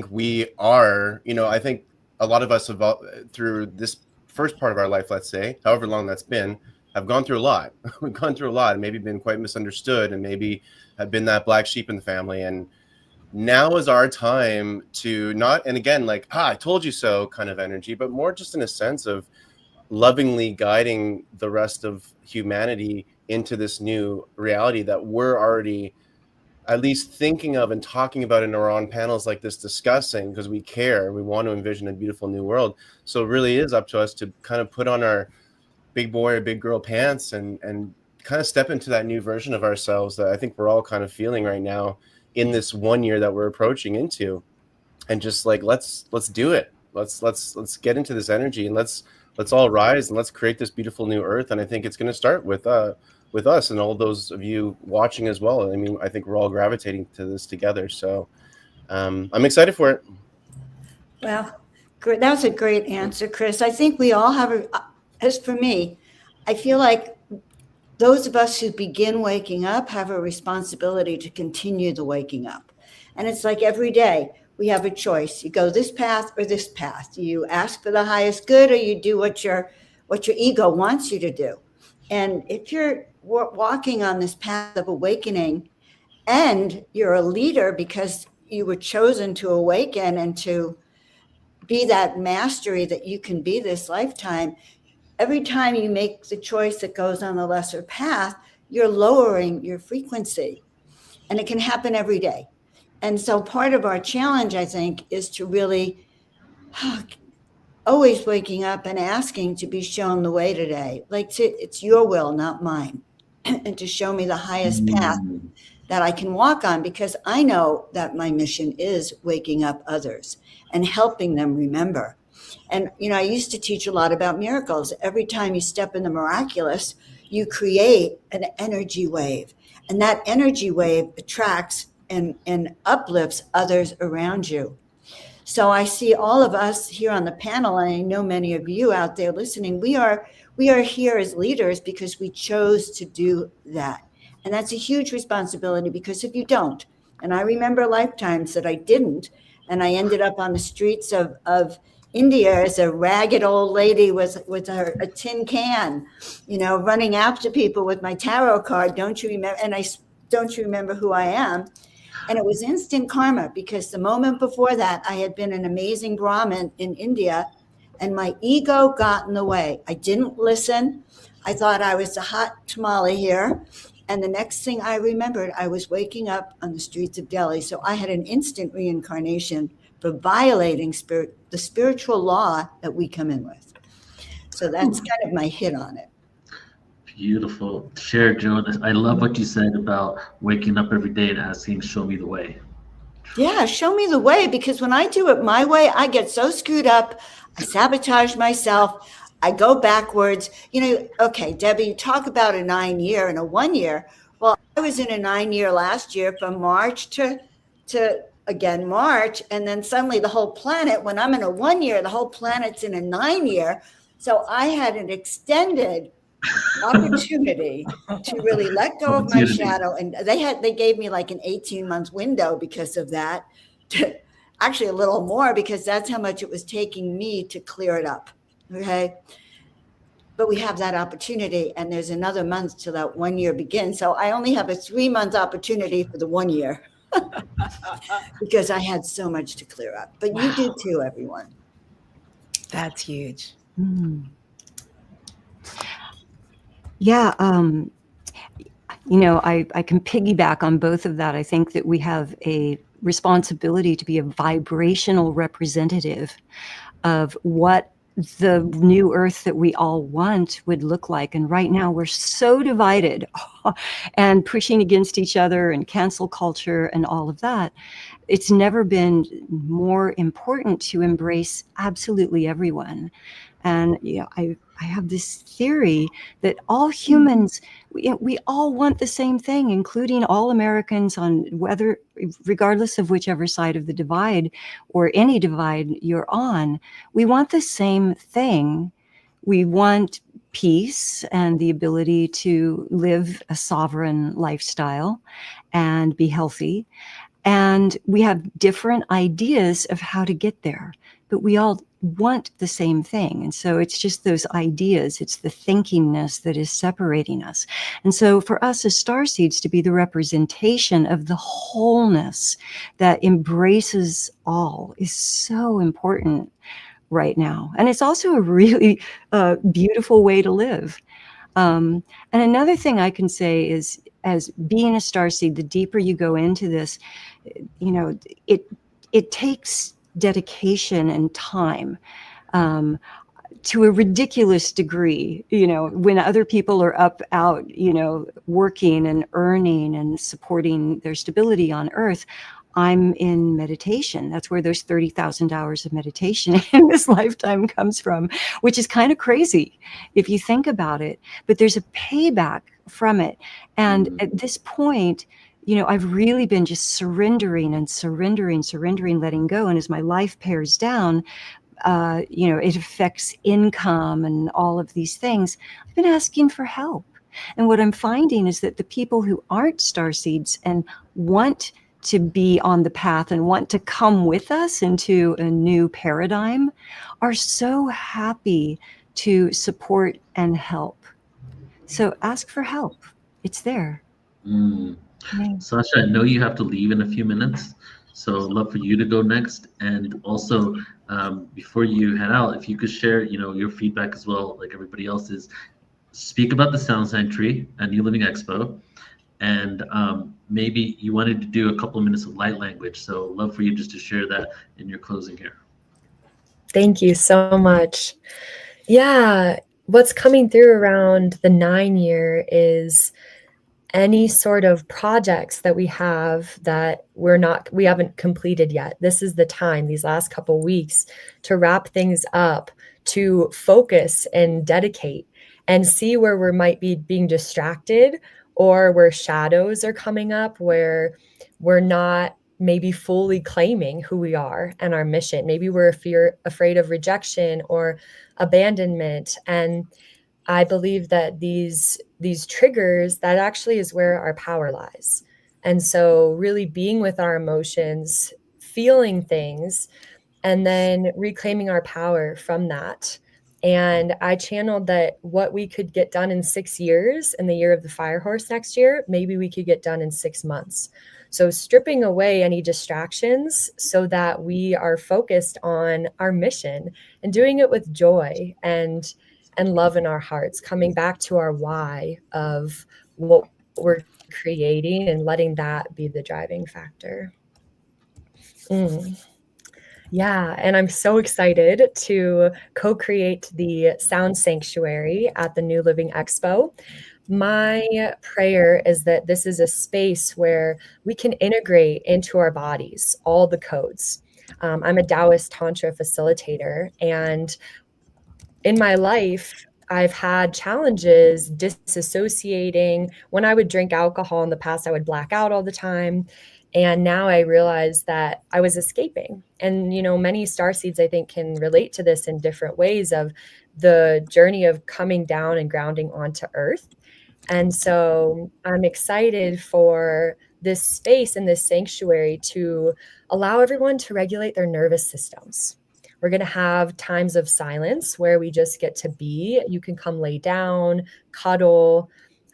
we are, I think a lot of us have, through this first part of our life, let's say, however long that's been, have gone through a lot. We've gone through a lot and maybe been quite misunderstood and maybe have been that black sheep in the family. And now is our time to not, and again, like, I told you so kind of energy, but more just in a sense of lovingly guiding the rest of humanity into this new reality that we're already at least thinking of and talking about in our own panels like this, discussing, because we care, we want to envision a beautiful new world. So it really is up to us to kind of put on our big boy or big girl pants and kind of step into that new version of ourselves that I think we're all kind of feeling right now in this 1 year that we're approaching into. And just like, let's do it. Let's get into this energy and let's all rise and let's create this beautiful new earth. And I think it's going to start with us and all those of you watching as well. I mean, I think we're all gravitating to this together. So I'm excited for it. Well, great. That was a great answer, Chris. I think we all have as for me, I feel like those of us who begin waking up have a responsibility to continue the waking up. And it's like every day we have a choice. You go this path or this path. You ask for the highest good, or you do what your ego wants you to do. And if you're walking on this path of awakening, and you're a leader because you were chosen to awaken and to be that mastery that you can be this lifetime, every time you make the choice that goes on the lesser path, you're lowering your frequency. And it can happen every day. And so part of our challenge, I think, is to really always waking up and asking to be shown the way today. Like, it's your will, not mine. And to show me the highest path that I can walk on, because I know that my mission is waking up others and helping them remember. And, I used to teach a lot about miracles. Every time you step in the miraculous, you create an energy wave. And that energy wave attracts and uplifts others around you. So I see all of us here on the panel, and I know many of you out there listening, we are here as leaders because we chose to do that. And that's a huge responsibility, because if you don't, and I remember lifetimes that I didn't, and I ended up on the streets of India as a ragged old lady with a tin can, running after people with my tarot card. Don't you remember? And don't you remember who I am? And it was instant karma, because the moment before that, I had been an amazing Brahmin in India, and my ego got in the way. I didn't listen. I thought I was the hot tamale here. And the next thing I remembered, I was waking up on the streets of Delhi. So I had an instant reincarnation for violating the spiritual law that we come in with. So that's kind of my hit on it. Beautiful. Share, Joe. I love what you said about waking up every day and asking, show me the way. Yeah, show me the way, because when I do it my way, I get so screwed up. I sabotage myself. I go backwards. Okay, Debbie, you talk about a 9-year and a 1 year. Well, I was in a 9-year last year from March to again March, and then suddenly the whole planet, when I'm in a 1 year, the whole planet's in a 9-year. So I had an extended opportunity to really let go of my shadow, and they gave me like an 18-month window because of that. Actually, a little more, because that's how much it was taking me to clear it up. Okay. But we have that opportunity, and there's another month till that 1 year begins. So I only have a 3-month opportunity for the 1 year because I had so much to clear up. But you do too, everyone. That's huge. Yeah. I can piggyback on both of that. I think that we have a responsibility to be a vibrational representative of what the new earth that we all want would look like. And right now we're so divided and pushing against each other and cancel culture and all of that. It's never been more important to embrace absolutely everyone. And I have this theory that all humans, we all want the same thing, including all Americans, regardless of whichever side of the divide or any divide you're on. We want the same thing. We want peace and the ability to live a sovereign lifestyle and be healthy. And we have different ideas of how to get there, but we all want the same thing. And so it's just those ideas, it's the thinkingness that is separating us. And so for us as starseeds to be the representation of the wholeness that embraces all is so important right now. And it's also a really beautiful way to live. And another thing I can say is, as being a starseed, the deeper you go into this, it takes dedication and time to a ridiculous degree. When other people are out, working and earning and supporting their stability on Earth, I'm in meditation. That's where those 30,000 hours of meditation in this lifetime comes from, which is kind of crazy if you think about it. But there's a payback from it. And at this point, I've really been just surrendering, letting go. And as my life pares down, it affects income and all of these things. I've been asking for help. And what I'm finding is that the people who aren't starseeds and want to be on the path and want to come with us into a new paradigm are so happy to support and help. So ask for help. It's there. Mm. Yeah. Sasha, I know you have to leave in a few minutes, so I'd love for you to go next. And also, before you head out, if you could share, your feedback as well, like everybody else's. Speak about the Sound Sanctuary at New Living Expo, and maybe you wanted to do a couple of minutes of light language. So, love for you just to share that in your closing here. Thank you so much. Yeah, what's coming through around the 9-year is any sort of projects that we have that we haven't completed yet. This is the time, these last couple weeks, to wrap things up, to focus and dedicate and see where we might be being distracted, or where shadows are coming up, where we're not maybe fully claiming who we are and our mission. Maybe we're afraid of rejection or abandonment. And I believe that these triggers, that actually is where our power lies. And so really being with our emotions, feeling things, and then reclaiming our power from that. And I channeled that what we could get done in 6 years, in the year of the fire horse next year, maybe we could get done in 6 months. So stripping away any distractions so that we are focused on our mission and doing it with joy and love in our hearts, coming back to our why of what we're creating and letting that be the driving factor. Yeah, and I'm so excited to co-create the Sound Sanctuary at the New Living Expo. My prayer is that this is a space where we can integrate into our bodies all the codes. I'm a Taoist Tantra facilitator, and in my life, I've had challenges disassociating. When I would drink alcohol in the past, I would black out all the time. And now I realize that I was escaping. And, many starseeds, I think, can relate to this in different ways of the journey of coming down and grounding onto Earth. And so I'm excited for this space and this sanctuary to allow everyone to regulate their nervous systems. We're going to have times of silence where we just get to be. You can come lay down, cuddle,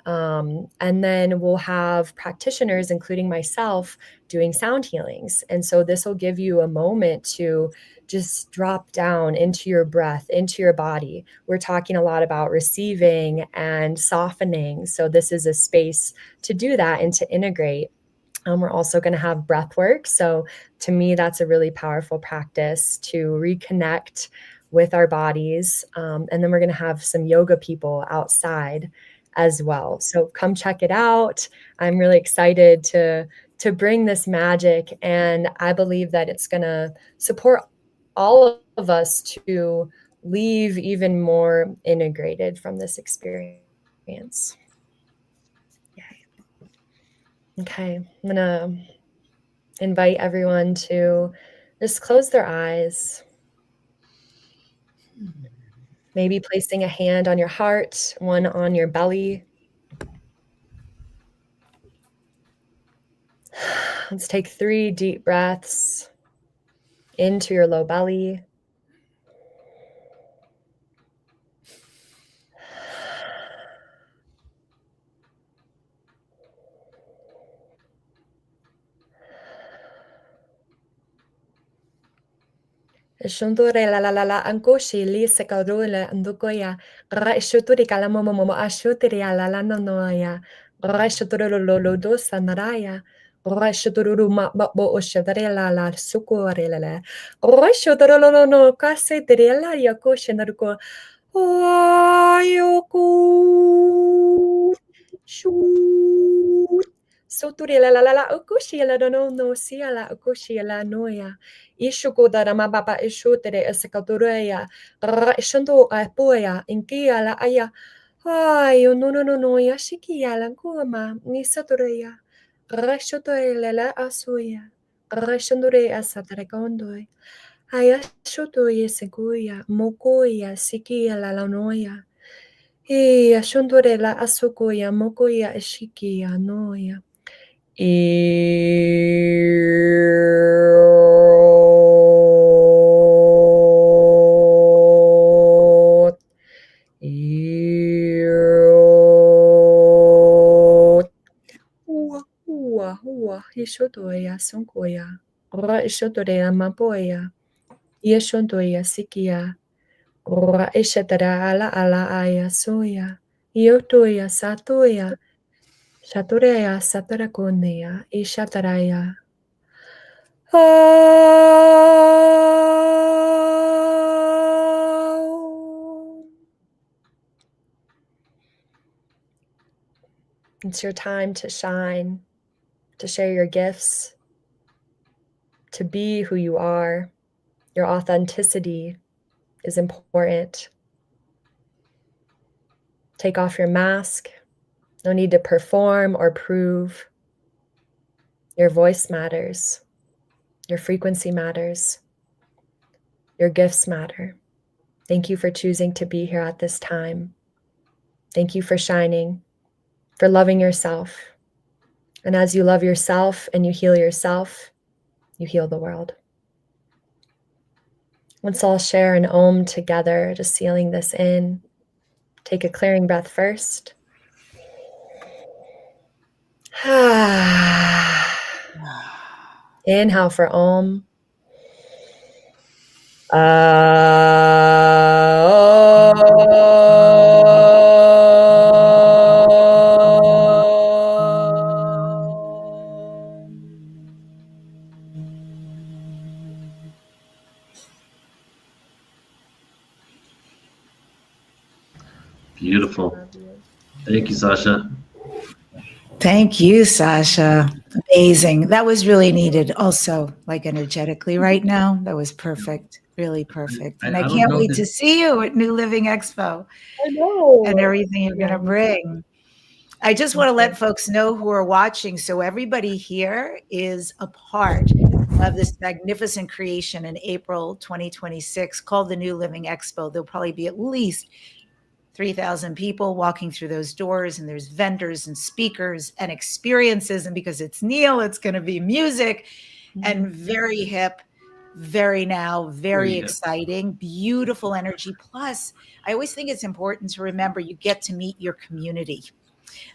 and then we'll have practitioners, including myself, doing sound healings. And so this will give you a moment to just drop down into your breath, into your body. We're talking a lot about receiving and softening. So this is a space to do that and to integrate. We're also going to have breath work. So to me, that's a really powerful practice to reconnect with our bodies. And then we're going to have some yoga people outside as well. So come check it out. I'm really excited to bring this magic. And I believe that it's going to support all of us to leave even more integrated from this experience. Okay, I'm going to invite everyone to just close their eyes. Maybe placing a hand on your heart, one on your belly. Let's take 3 deep breaths into your low belly. Shundore la la la la ankoshi li sekarule andukoya raishuturi kalamomo ashutiri la la noya raishuturu lo do sanaraya raishuturu ma bo oshadare la la sukore la raishuturu no kase la yakoshi naruko ayoku shu soturi la la la okoshi la no sia la okoshi la noya Ishukodara mababa ishutere esekadureya raishando apoya inkia la aya ay no ya shikia la kuma ni satureya raishotoe la asuya raishandore asatrekondo aya shotoye seguya mokoya sikia la noya e ashondore la asukoya mokoya shikia noya Ishotoya sonkoya. Ora ishotoya mapoya. Yeshontoya sikia. Ora ishatara ala aya soya. Yotoya satoya. Shatoreya satarakoneya. Ishataraya. It's your time to shine, to share your gifts, to be who you are. Your authenticity is important. Take off your mask. No need to perform or prove. Your voice matters. Your frequency matters. Your gifts matter. Thank you for choosing to be here at this time. Thank you for shining, for loving yourself. And as you love yourself and you heal yourself, you heal the world. Let's all share an Om together, just sealing this in. Take a clearing breath first. Inhale for Om. Beautiful. Thank you, Sasha. Thank you, Sasha. Amazing. That was really needed also, like energetically right now. That was perfect. Really perfect. And I don't can't know wait that- to see you at New Living Expo I know. and everything you're going to bring. I just want to let folks know who are watching. So everybody here is a part of this magnificent creation in April 2026 called the New Living Expo. There'll probably be at least 3,000 people walking through those doors, and there's vendors and speakers and experiences. And because it's Neil, it's going to be music and very hip, very now, very exciting, beautiful energy. Plus, I always think it's important to remember you get to meet your community.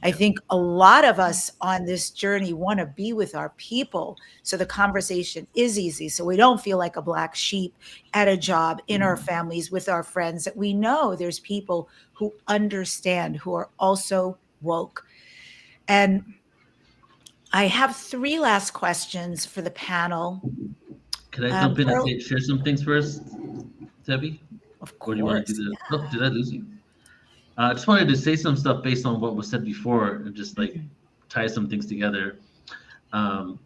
I think a lot of us on this journey want to be with our people, so the conversation is easy, so we don't feel like a black sheep at a job, in our families, with our friends, that we know there's people who understand, who are also woke. And I have 3 last questions for the panel. Can I jump in and share some things first, Debbie? Of course. Or do you want to do that? Oh, did I lose you? I just wanted to say some stuff based on what was said before and just like tie some things together. The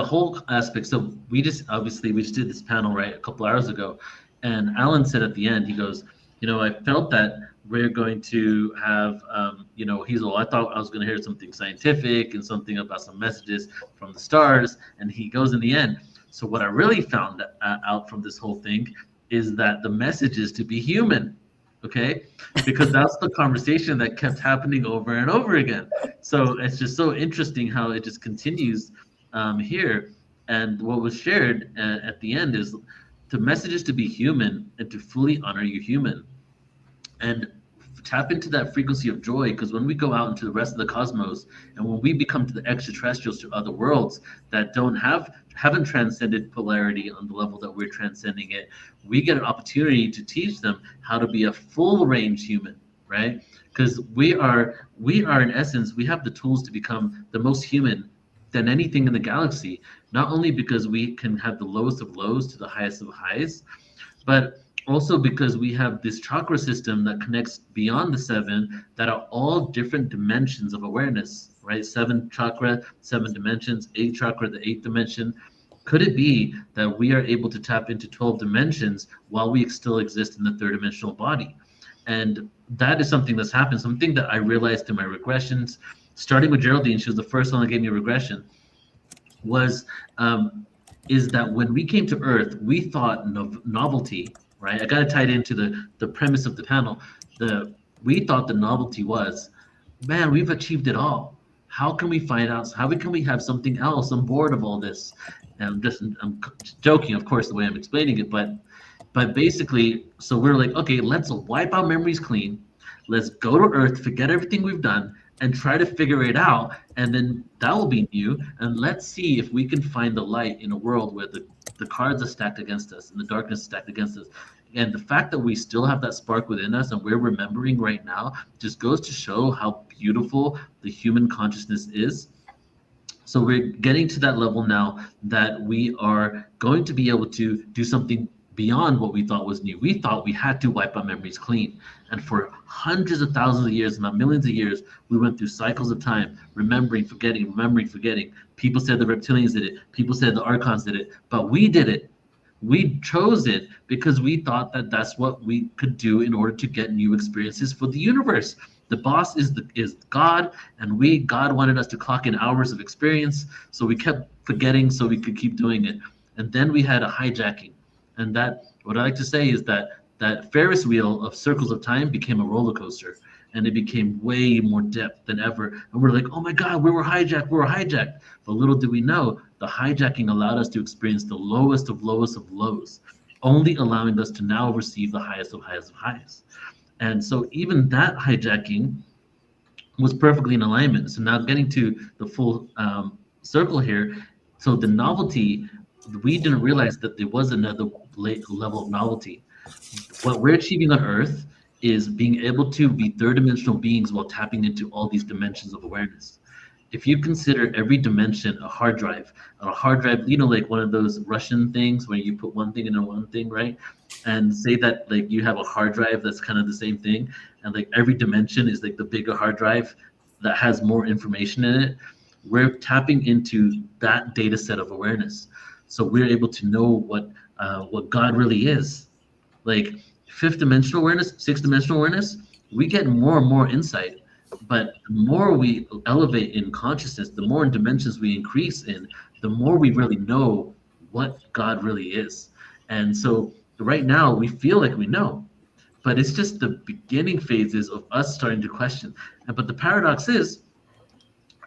whole aspect. So we just did this panel right a couple hours ago, and Alan said at the end, he goes, I felt that we're going to have, I thought I was going to hear something scientific and something about some messages from the stars, and he goes in the end. So what I really found out from this whole thing is that the message is to be human. Okay, because that's the conversation that kept happening over and over again. So it's just so interesting how it just continues here. And what was shared at the end is the message is to be human and to fully honor your human and tap into that frequency of joy. Because when we go out into the rest of the cosmos and when we become to the extraterrestrials, to other worlds that haven't transcended polarity on the level that we're transcending it, we get an opportunity to teach them how to be a full range human, right? Because we are in essence, we have the tools to become the most human than anything in the galaxy, not only because we can have the lowest of lows to the highest of highs, but also because we have this chakra system that connects beyond the 7 that are all different dimensions of awareness, right? 7 chakra, 7 dimensions, 8 chakra, the 8th dimension. Could it be that we are able to tap into 12 dimensions while we still exist in the 3rd dimensional body? And that is something that's happened, something that I realized in my regressions, starting with Geraldine. She was the first one that gave me a regression, is that when we came to Earth, we thought novelty, right? I got to tie it into the premise of the panel. We thought the novelty was, man, we've achieved it all. how can we find out, how can we have something else on board of all this? And I'm joking, of course, the way I'm explaining it, but basically, so we're like, okay, let's wipe our memories clean. Let's go to Earth, forget everything we've done, and try to figure it out. And then that will be new. And let's see if we can find the light in a world where the cards are stacked against us and the darkness is stacked against us. And the fact that we still have that spark within us and we're remembering right now just goes to show how beautiful the human consciousness is. So we're getting to that level now that we are going to be able to do something beyond what we thought was new. We thought we had to wipe our memories clean. And for hundreds of thousands of years, not millions of years, we went through cycles of time, remembering, forgetting, remembering, forgetting. People said the reptilians did it. People said the archons did it. But we did it. We chose it because we thought that that's what we could do in order to get new experiences for the universe. The boss is God, and God wanted us to clock in hours of experience, so we kept forgetting so we could keep doing it. And then we had a hijacking. And that, what I like to say is that Ferris wheel of circles of time became a roller coaster, and it became way more depth than ever. And we're like, oh my God, we were hijacked. But little did we know, the hijacking allowed us to experience the lowest of lows, only allowing us to now receive the highest of highest. And so even that hijacking was perfectly in alignment. So now getting to the full circle here, so the novelty, we didn't realize that there was another level of novelty. What we're achieving on Earth is being able to be third dimensional beings while tapping into all these dimensions of awareness. If you consider every dimension a hard drive, you know, like one of those Russian things where you put one thing into one thing, right? And say that like you have a hard drive that's kind of the same thing, and like every dimension is like the bigger hard drive that has more information in it. We're tapping into that data set of awareness, so we're able to know what God really is. Like fifth dimensional awareness, sixth dimensional awareness, we get more and more insight. But the more we elevate in consciousness, the more in dimensions we increase in, the more we really know what God really is. And so right now we feel like we know, but it's just the beginning phases of us starting to question. But the paradox is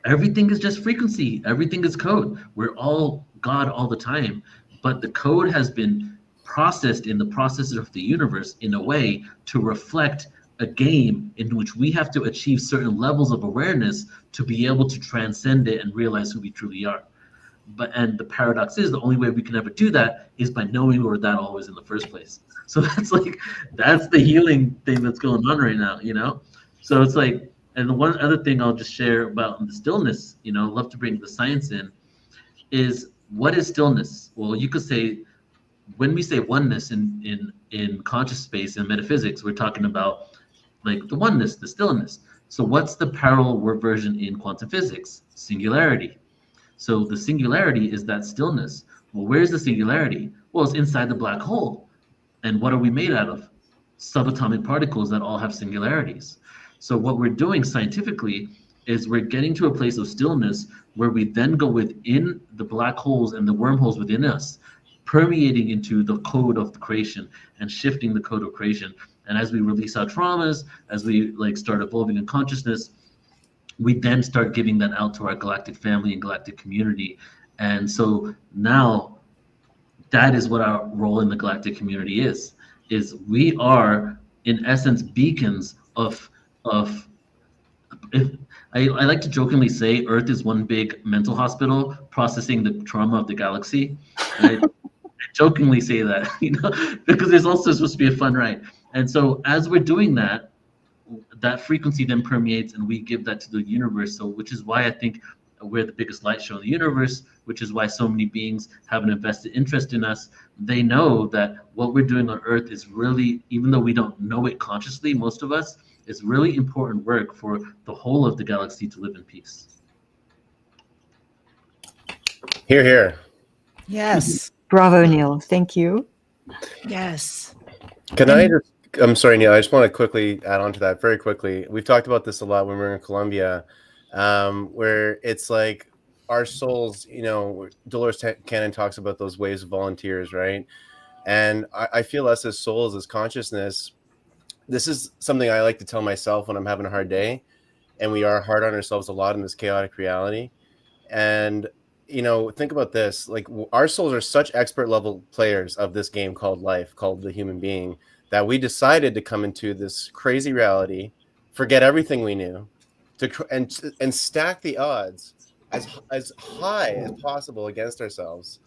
everything is just frequency, everything is code. We're all God all the time, but the code has been processed in the processor of the universe in a way to reflect a game in which we have to achieve certain levels of awareness to be able to transcend it and realize who we truly are. And the paradox is the only way we can ever do that is by knowing who we're that always in the first place. So that's the healing thing that's going on right now, you know? So it's like, and the one other thing I'll just share about the stillness, you know, I'd love to bring the science in, is what is stillness? Well, you could say, when we say oneness in conscious space and metaphysics, we're talking about like the oneness, the stillness. So what's the parallel word version in quantum physics? Singularity. So the singularity is that stillness. Well, where's the singularity? Well, it's inside the black hole. And what are we made out of? Subatomic particles that all have singularities. So what we're doing scientifically is we're getting to a place of stillness where we then go within the black holes and the wormholes within us, permeating into the code of the creation and shifting the code of creation. And as we release our traumas, as we like start evolving in consciousness, we then start giving that out to our galactic family and galactic community. And so now that is what our role in the galactic community is we are in essence beacons of if I like to jokingly say Earth is one big mental hospital processing the trauma of the galaxy. And I jokingly say that, you know, because there's also supposed to be a fun ride. And so as we're doing that, that frequency then permeates and we give that to the universe. So which is why I think we're the biggest light show in the universe, which is why so many beings have an invested interest in us. They know that what we're doing on Earth is really, even though we don't know it consciously, most of us, is really important work for the whole of the galaxy to live in peace. Hear, hear. Yes. Bravo, Neil. Thank you. Yes. I'm sorry, Neil. I just want to quickly add on to that very quickly. We've talked about this a lot when we were in Colombia, where it's like our souls, you know, Dolores Cannon talks about those waves of volunteers, right? And I feel us as souls, as consciousness, this is something I like to tell myself when I'm having a hard day, and we are hard on ourselves a lot in this chaotic reality. And think about this, like our souls are such expert level players of this game called life, called the human being, that we decided to come into this crazy reality, forget everything we knew, and stack the odds as high as possible against ourselves,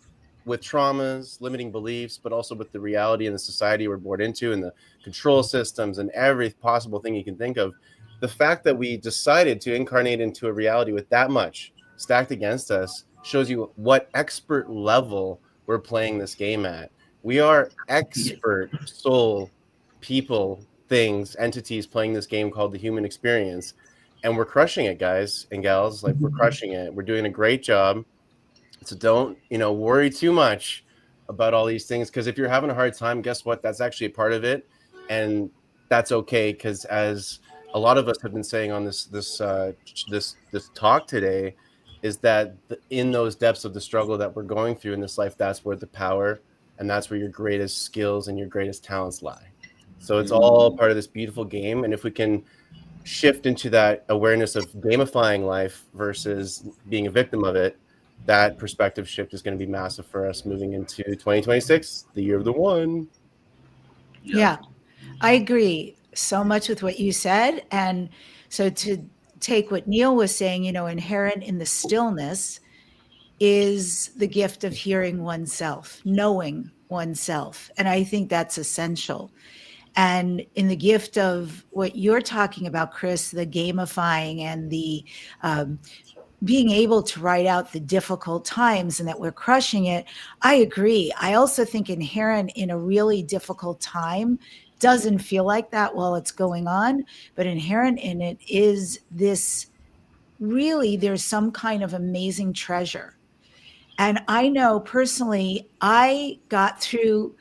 with traumas, limiting beliefs, but also with the reality and the society we're born into, and the control systems and every possible thing you can think of. The fact that we decided to incarnate into a reality with that much stacked against us shows you what expert level we're playing this game at. We are expert soul people, things, entities playing this game called the human experience. And we're crushing it, guys and gals. Like, we're crushing it. We're doing a great job. So don't, worry too much about all these things, because if you're having a hard time, guess what? That's actually a part of it. And that's okay, because as a lot of us have been saying on this talk today, is that in those depths of the struggle that we're going through in this life, that's where the power and that's where your greatest skills and your greatest talents lie. So it's all part of this beautiful game. And if we can shift into that awareness of gamifying life versus being a victim of it, that perspective shift is going to be massive for us moving into 2026, the year of the one. Yeah, I agree so much with what you said. And so to take what Neil was saying, inherent in the stillness is the gift of hearing oneself, knowing oneself. And I think that's essential. And in the gift of what you're talking about, Chris, the gamifying and the being able to write out the difficult times and that we're crushing it, I agree. I also think inherent in a really difficult time doesn't feel like that while it's going on, but inherent in it is this, really, there's some kind of amazing treasure. And I know personally, I got through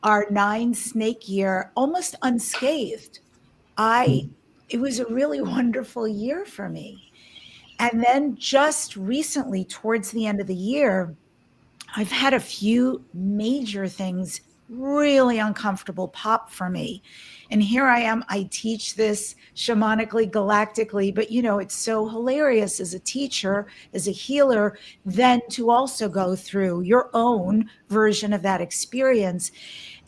our 9 snake year almost unscathed. It was a really wonderful year for me. And then just recently, towards the end of the year, I've had a few major things really uncomfortable pop for me. And here I am, I teach this shamanically, galactically, but it's so hilarious as a teacher, as a healer, then to also go through your own version of that experience.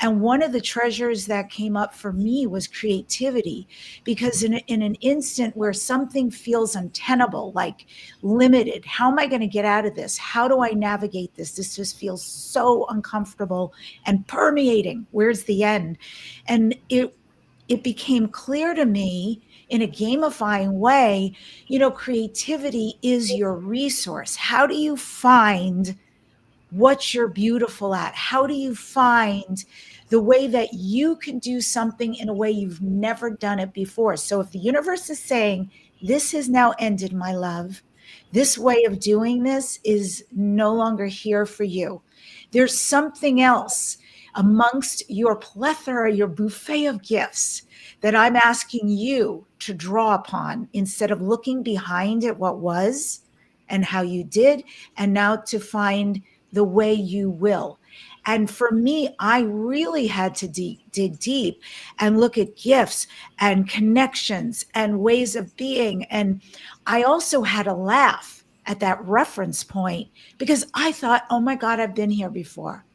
And one of the treasures that came up for me was creativity, because in an instant where something feels untenable, like limited, how am I going to get out of this? How do I navigate this? This just feels so uncomfortable and permeating. Where's the end? And it became clear to me in a gamifying way, creativity is your resource. How do you find what you're beautiful at? How do you find the way that you can do something in a way you've never done it before? So if the universe is saying, this has now ended, my love, this way of doing this is no longer here for you, there's something else amongst your plethora, your buffet of gifts that I'm asking you to draw upon, instead of looking behind at what was and how you did, and now to find the way you will. And for me, I really had to dig deep and look at gifts and connections and ways of being. And I also had a laugh at that reference point, because I thought, oh my God, I've been here before.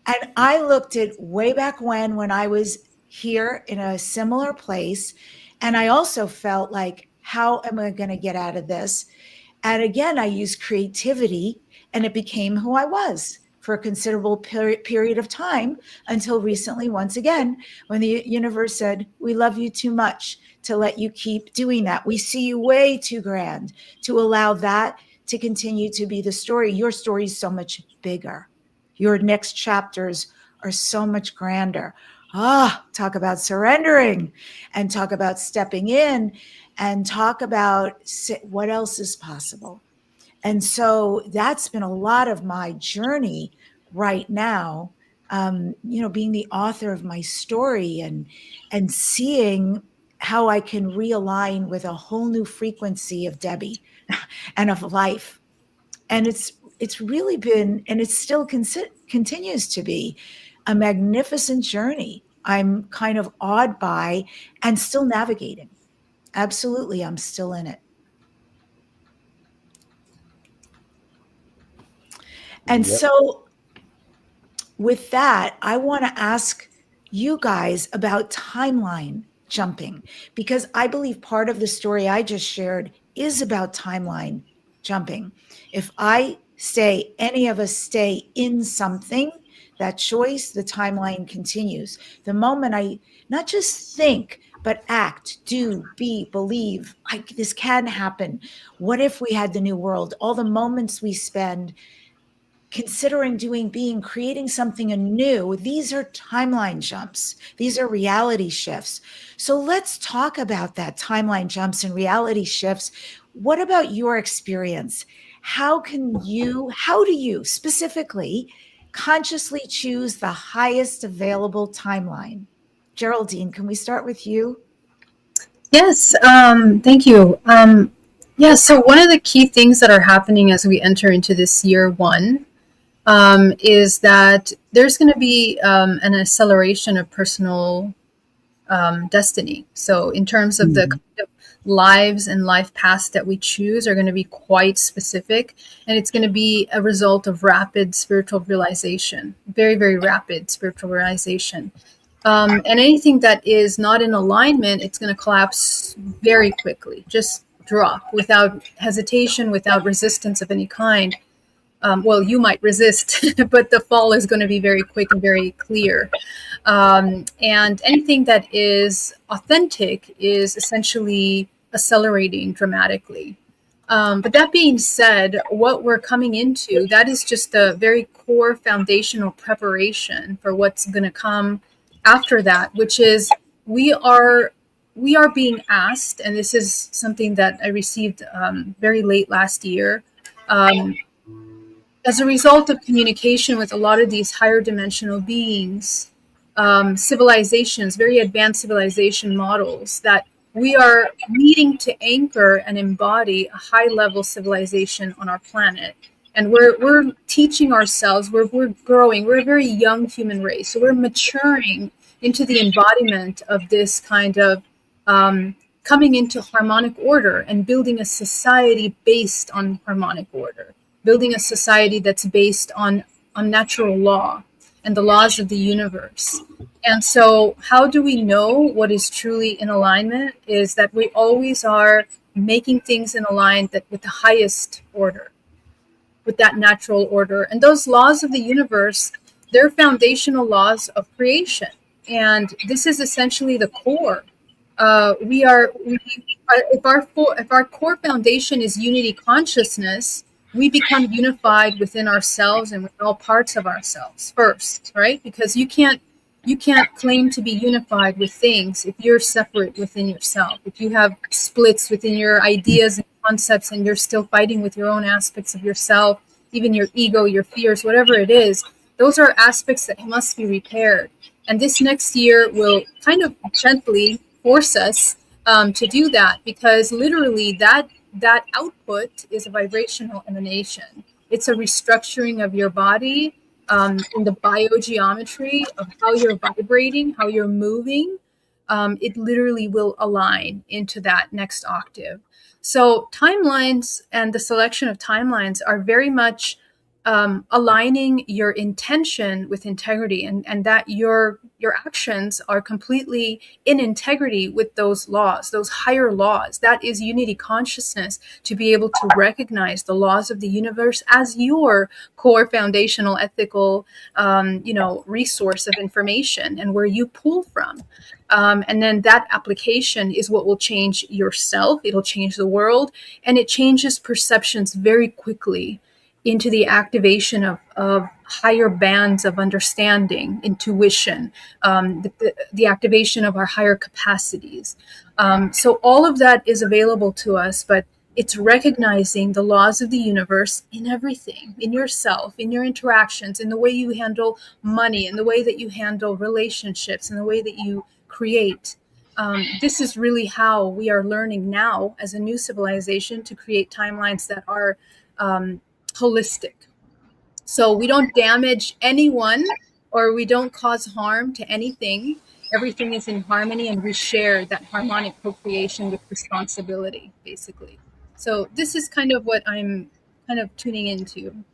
And I looked at way back when I was here in a similar place. And I also felt like, how am I going to get out of this? And again, I used creativity, and it became who I was for a considerable period of time, until recently, once again, when the universe said, we love you too much to let you keep doing that. We see you way too grand to allow that to continue to be the story. Your story is so much bigger. Your next chapters are so much grander. Talk about surrendering, and talk about stepping in, and talk about what else is possible. And so that's been a lot of my journey right now, being the author of my story, and seeing how I can realign with a whole new frequency of Debbie and of life. And it's really been, and it still continues to be, a magnificent journey I'm kind of awed by and still navigating. Absolutely, I'm still in it. And Yep. so with that, I want to ask you guys about timeline jumping, because I believe part of the story I just shared is about timeline jumping. If any of us stay in something, that choice, the timeline continues. The moment I not just think, but act, do, be, believe, this can happen. What if we had the new world? All the moments we spend considering doing, being, creating something anew, these are timeline jumps. These are reality shifts. So let's talk about that, timeline jumps and reality shifts. What about your experience? How do you specifically consciously choose the highest available timeline? Geraldine, can we start with you? Yes, thank you. Yeah, so one of the key things that are happening as we enter into this year one is that there's going to be an acceleration of personal destiny. So in terms of the kind of lives and life paths that we choose are going to be quite specific, and it's going to be a result of rapid spiritual realization, very, very rapid spiritual realization. And anything that is not in alignment, it's going to collapse very quickly, just drop without hesitation, without resistance of any kind. Well, you might resist, but the fall is going to be very quick and very clear. And anything that is authentic is essentially accelerating dramatically. But that being said, what we're coming into, that is just a very core foundational preparation for what's going to come after that, which is we are being asked, and this is something that I received very late last year, as a result of communication with a lot of these higher dimensional beings, civilizations, very advanced civilization models, that we are needing to anchor and embody a high level civilization on our planet. And we're teaching ourselves, we're growing, we're a very young human race. So we're maturing into the embodiment of this kind of coming into harmonic order and building a society based on harmonic order, building a society that's based on natural law and the laws of the universe. And so how do we know what is truly in alignment is that we always are making things in alignment with the highest order, with that natural order. And those laws of the universe, they're foundational laws of creation. And this is essentially the core. If our core foundation is unity consciousness, we become unified within ourselves and with all parts of ourselves first, right? Because you can't claim to be unified with things if you're separate within yourself. If you have splits within your ideas and concepts and you're still fighting with your own aspects of yourself, even your ego, your fears, whatever it is, those are aspects that must be repaired. And this next year will kind of gently force us to do that, because literally that output is a vibrational emanation. It's a restructuring of your body in the biogeometry of how you're vibrating, how you're moving. It literally will align into that next octave. So timelines and the selection of timelines are very much aligning your intention with integrity, and that your actions are completely in integrity with those laws, those higher laws. That is unity consciousness, to be able to recognize the laws of the universe as your core foundational ethical resource of information and where you pull from. And then that application is what will change yourself. It'll change the world, and it changes perceptions very quickly into the activation of higher bands of understanding, intuition, the activation of our higher capacities. So all of that is available to us, but it's recognizing the laws of the universe in everything, in yourself, in your interactions, in the way you handle money, in the way that you handle relationships, in the way that you create. This is really how we are learning now as a new civilization to create timelines that are holistic. So we don't damage anyone or we don't cause harm to anything. everything is in harmony, and we share that harmonic co-creation with responsibility, basically. So this is kind of what I'm kind of tuning into.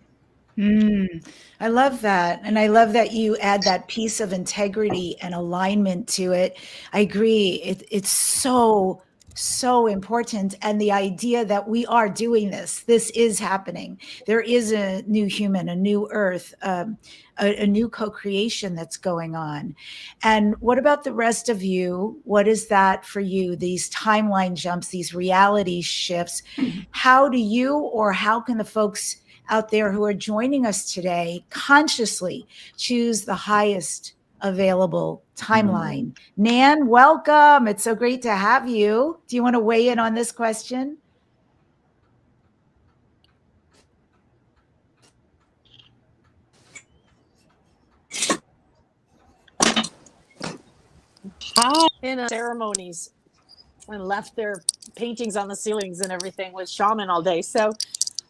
I love that. And I love that you add that piece of integrity and alignment to it. I agree. It's so, so important. And the idea that we are doing this is happening. There is a new human, a new earth, a new co-creation that's going on. And what about the rest of you? What is that for you? These timeline jumps, these reality shifts. How do you, or how can the folks out there who are joining us today consciously choose the highest available timeline? Nan, welcome. It's so great to have you. Do you want to weigh in on this question? In ceremonies and left their paintings on the ceilings and everything with shaman all day. So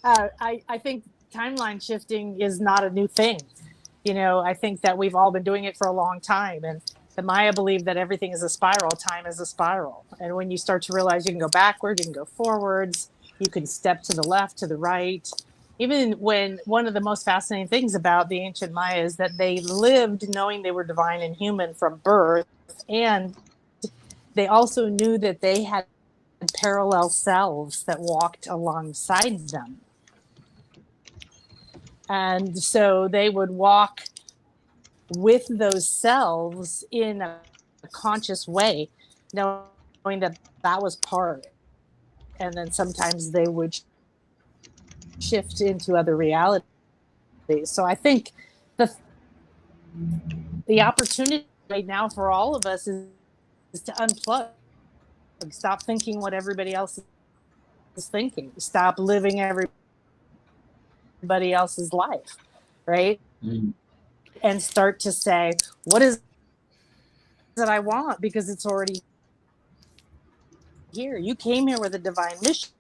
I think timeline shifting is not a new thing. You know, I think that we've all been doing it for a long time. And the Maya believed that everything is a spiral, time is a spiral. And when you start to realize you can go backward, you can go forwards, you can step to the left, to the right. Even when one of the most fascinating things about the ancient Maya is that they lived knowing they were divine and human from birth. And they also knew that they had parallel selves that walked alongside them. And so they would walk with those selves in a conscious way, knowing that that was part. And then sometimes they would shift into other realities. So I think the opportunity right now for all of us is to unplug. Stop thinking what everybody else is thinking. Stop living everybody else's life, right? And start to say, what is that I want? Because it's already here. You came here with a divine mission.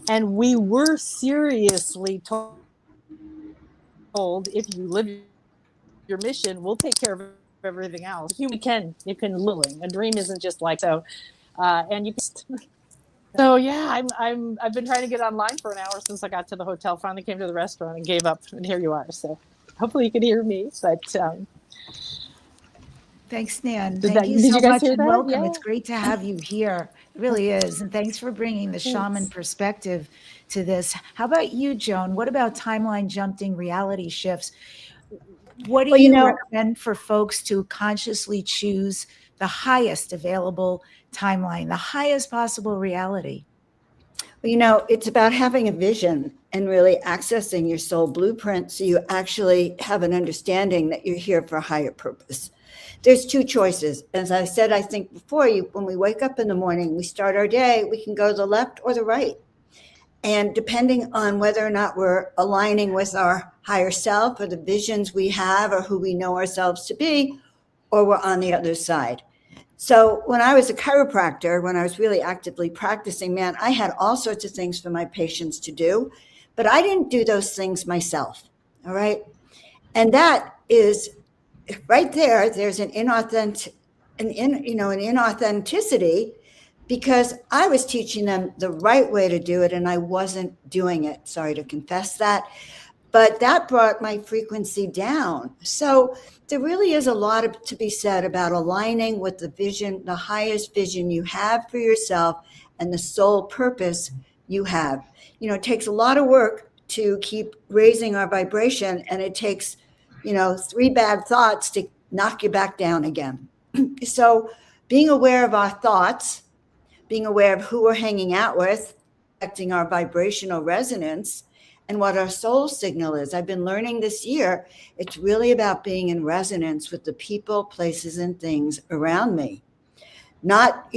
And we were seriously told, if you live your mission, we'll take care of everything else. You can living. A dream isn't just like so. And you can. So yeah, I've been trying to get online for an hour since I got to the hotel. Finally came to the restaurant and gave up, and here you are. So hopefully you can hear me. But thanks, Nan. Thank you so much and welcome. Yeah. It's great to have you here. It really is. And thanks for bringing the shaman perspective to this. How about you, Joan? What about timeline jumping reality shifts? What do you recommend for folks to consciously choose the highest available timeline, the highest possible reality? Well, you know, it's about having a vision and really accessing your soul blueprint so you actually have an understanding that you're here for a higher purpose. There's two choices. As I said, I think before, when we wake up in the morning, we start our day, we can go to the left or the right. And depending on whether or not we're aligning with our higher self or the visions we have or who we know ourselves to be, or we're on the other side. So when I was a chiropractor, when I was really actively practicing, man, I had all sorts of things for my patients to do, but I didn't do those things myself. All right. And that is right there. There's an inauthenticity because I was teaching them the right way to do it and I wasn't doing it. Sorry to confess that. But that brought my frequency down. So there really is a lot to be said about aligning with the vision, the highest vision you have for yourself and the soul purpose you have. You know, it takes a lot of work to keep raising our vibration, and it takes, 3 bad thoughts to knock you back down again. So being aware of our thoughts, being aware of who we're hanging out with, affecting our vibrational resonance, and what our soul signal is. I've been learning this year, it's really about being in resonance with the people, places, and things around me. Not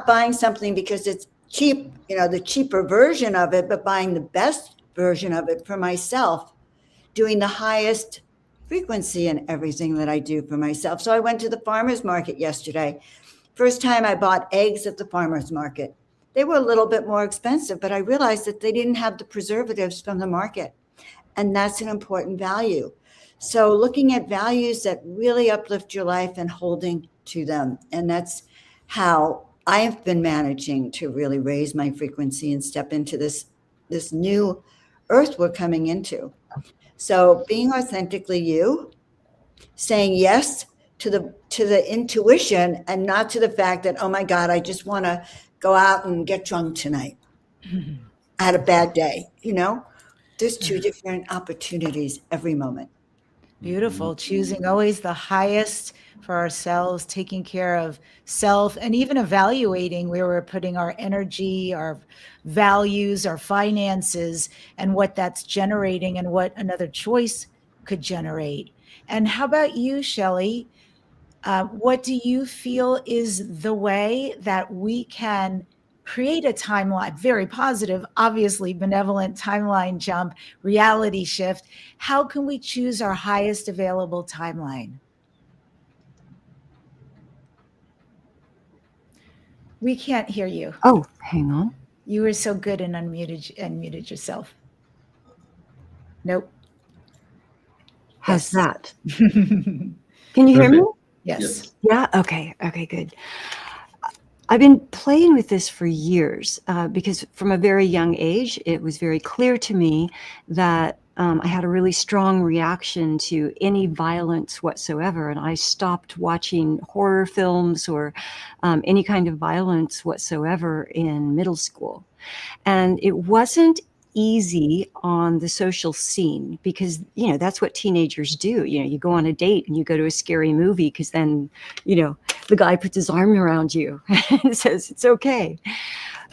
buying something because it's cheap, the cheaper version of it, but buying the best version of it for myself, doing the highest frequency in everything that I do for myself. So I went to the farmer's market yesterday. First time I bought eggs at the farmer's market. They were a little bit more expensive, but I realized that they didn't have the preservatives from the market. And that's an important value. So looking at values that really uplift your life and holding to them. And that's how I've been managing to really raise my frequency and step into this new earth we're coming into. So being authentically you, saying yes to the intuition and not to the fact that, oh my God, I just want to go out and get drunk tonight. I had a bad day, There's two different opportunities every moment. Beautiful. Choosing always the highest for ourselves, taking care of self, and even evaluating where we're putting our energy, our values, our finances, and what that's generating and what another choice could generate. And how about you, Shelley? What do you feel is the way that we can create a timeline, very positive, obviously benevolent timeline jump, reality shift? How can we choose our highest available timeline? We can't hear you. Oh, hang on. You were so good and unmuted yourself. Nope. How's Yes. that? Can you hear me? Yes. Yeah. Okay. Okay, good. I've been playing with this for years because from a very young age, it was very clear to me that I had a really strong reaction to any violence whatsoever. And I stopped watching horror films or any kind of violence whatsoever in middle school. And it wasn't easy on the social scene because, that's what teenagers do. You go on a date and you go to a scary movie because then, the guy puts his arm around you and says, it's okay.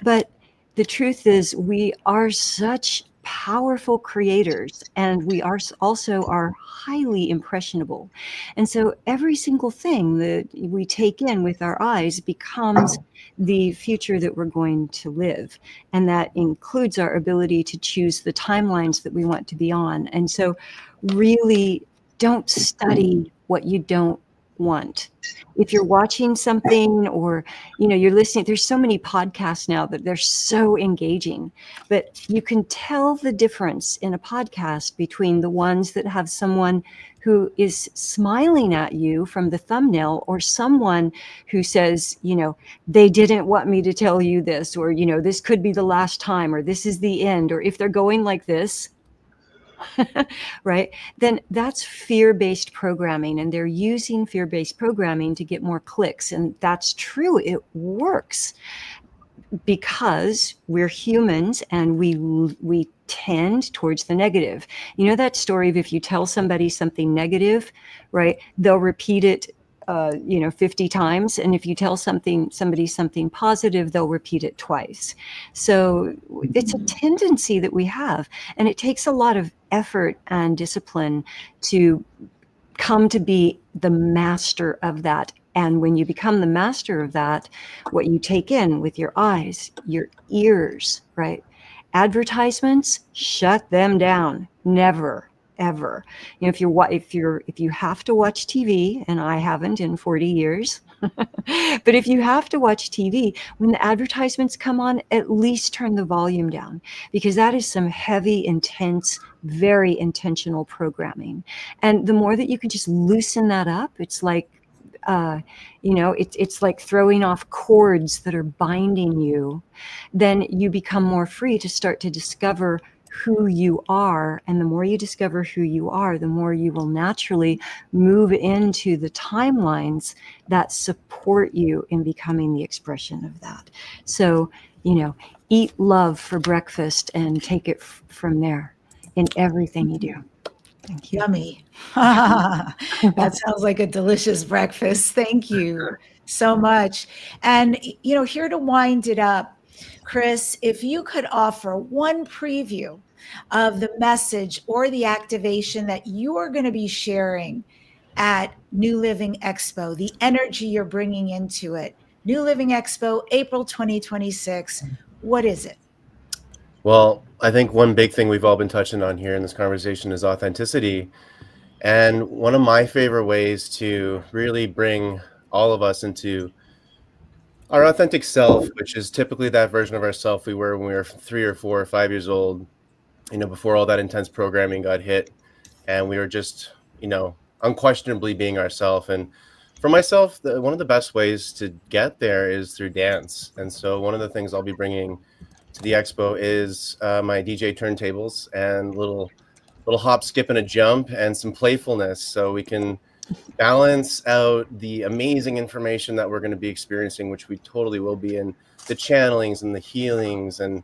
But the truth is we are such powerful creators and we also are highly impressionable. And so every single thing that we take in with our eyes becomes the future that we're going to live. And that includes our ability to choose the timelines that we want to be on. And so really don't study what you don't want. If you're watching something or, you're listening, there's so many podcasts now that they're so engaging, but you can tell the difference in a podcast between the ones that have someone who is smiling at you from the thumbnail or someone who says, they didn't want me to tell you this, or, this could be the last time, or this is the end, or if they're going like this, right, then that's fear-based programming, and they're using fear-based programming to get more clicks. And that's true, it works because we're humans and we tend towards the negative. That story of if you tell somebody something negative, right, they'll repeat it 50 times. And if you tell somebody something positive, they'll repeat it twice. So it's a tendency that we have, and it takes a lot of effort and discipline to come to be the master of that. And when you become the master of that, what you take in with your eyes, your ears, right? Advertisements, shut them down. Never. Ever. If you have to watch TV, and I haven't in 40 years, but if you have to watch TV, when the advertisements come on, at least turn the volume down, because that is some heavy, intense, very intentional programming. And the more that you can just loosen that up, it's like, it's like throwing off cords that are binding you, then you become more free to start to discover who you are. And the more you discover who you are, the more you will naturally move into the timelines that support you in becoming the expression of that. So, eat love for breakfast and take it from there in everything you do. Thank you. Yummy. That sounds like a delicious breakfast. Thank you so much. And, here to wind it up, Chris, if you could offer one preview of the message or the activation that you are going to be sharing at New Living Expo, the energy you're bringing into it. New Living Expo, April 2026. What is it? Well, I think one big thing we've all been touching on here in this conversation is authenticity. And one of my favorite ways to really bring all of us into our authentic self, which is typically that version of ourself we were when we were 3 or 4 or 5 years old, before all that intense programming got hit, and we were just, unquestionably being ourselves. And for myself, one of the best ways to get there is through dance. And so one of the things I'll be bringing to the expo is my DJ turntables and little hop, skip, and a jump, and some playfulness, so we can balance out the amazing information that we're going to be experiencing, which we totally will be, in the channelings and the healings. And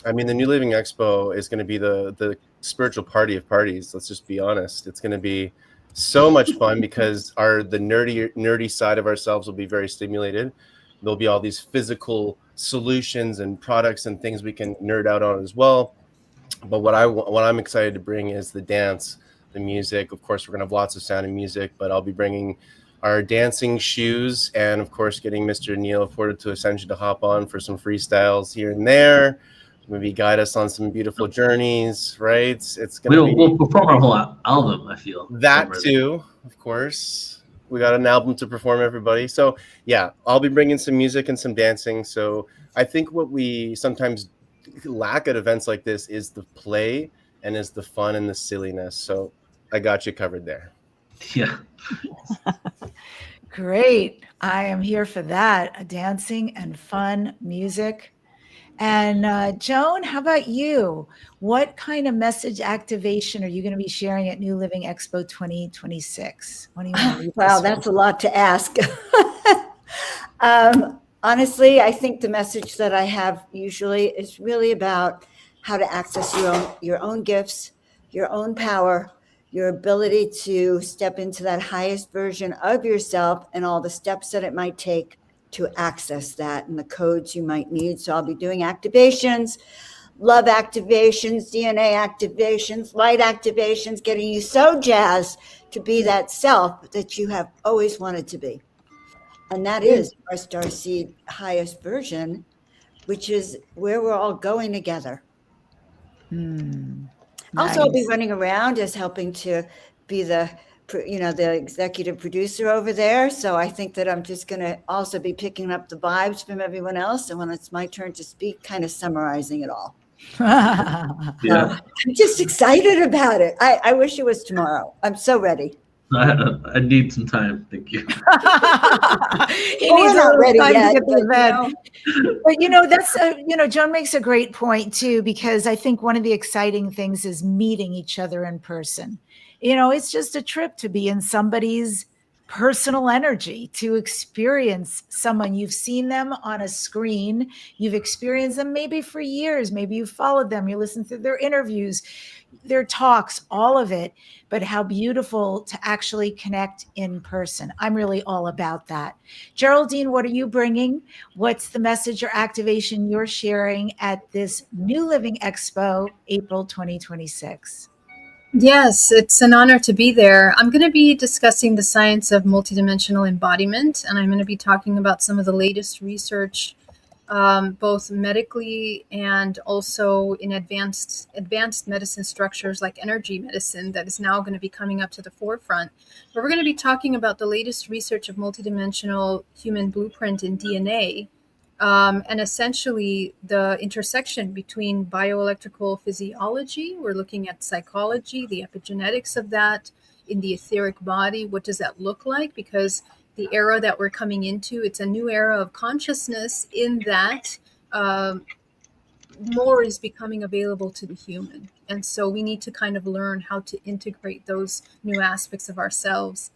I mean, the New Living Expo is going to be the spiritual party of parties. Let's just be honest. It's going to be so much fun because the nerdy side of ourselves will be very stimulated. There'll be all these physical solutions and products and things we can nerd out on as well. But what I'm excited to bring is the dance, the music. Of course, we're going to have lots of sound and music, but I'll be bringing our dancing shoes, and of course getting Mr. Neil afforded to Ascension to hop on for some freestyles here and there, maybe guide us on some beautiful journeys, right? It's gonna we'll perform our whole album, I feel. That too, of course. We got an album to perform, everybody. So yeah, I'll be bringing some music and some dancing. So I think what we sometimes lack at events like this is the play and is the fun and the silliness. So I got you covered there. Yeah. Great. I am here for that. Dancing and fun music. And Joan, how about you? What kind of message activation are you going to be sharing at New Living Expo 2026? What do you want? Wow, that's a lot to ask. Honestly, I think the message that I have usually is really about how to access your own gifts, your own power, your ability to step into that highest version of yourself, and all the steps that it might take to access that, and the codes you might need. So I'll be doing activations, love activations, DNA activations, light activations, getting you so jazzed to be that self that you have always wanted to be. And that is our starseed highest version, which is where we're all going together. Also, I'll be running around as helping to be the executive producer over there. So I think that I'm just going to also be picking up the vibes from everyone else. And when it's my turn to speak, kind of summarizing it all. Yeah. I'm just excited about it. I wish it was tomorrow. I'm so ready. I need some time. Thank you. He needs not ready yet, to get to bed. But that's Joan makes a great point too, because I think one of the exciting things is meeting each other in person. It's just a trip to be in somebody's personal energy, to experience someone. You've seen them on a screen, you've experienced them maybe for years, maybe you followed them, you listened to their interviews, their talks, all of it. But how beautiful to actually connect in person. I'm really all about that. Geraldine, what are you bringing? What's the message or activation you're sharing at this New Living Expo, April 2026? Yes, it's an honor to be there. I'm going to be discussing the science of multidimensional embodiment, and I'm going to be talking about some of the latest research, both medically and also in advanced medicine structures like energy medicine, that is now going to be coming up to the forefront. But we're going to be talking about the latest research of multidimensional human blueprint in DNA. And essentially the intersection between bioelectrical physiology, we're looking at psychology, the epigenetics of that in the etheric body. What does that look like? Because the era that we're coming into, it's a new era of consciousness in that more is becoming available to the human. And so we need to kind of learn how to integrate those new aspects of ourselves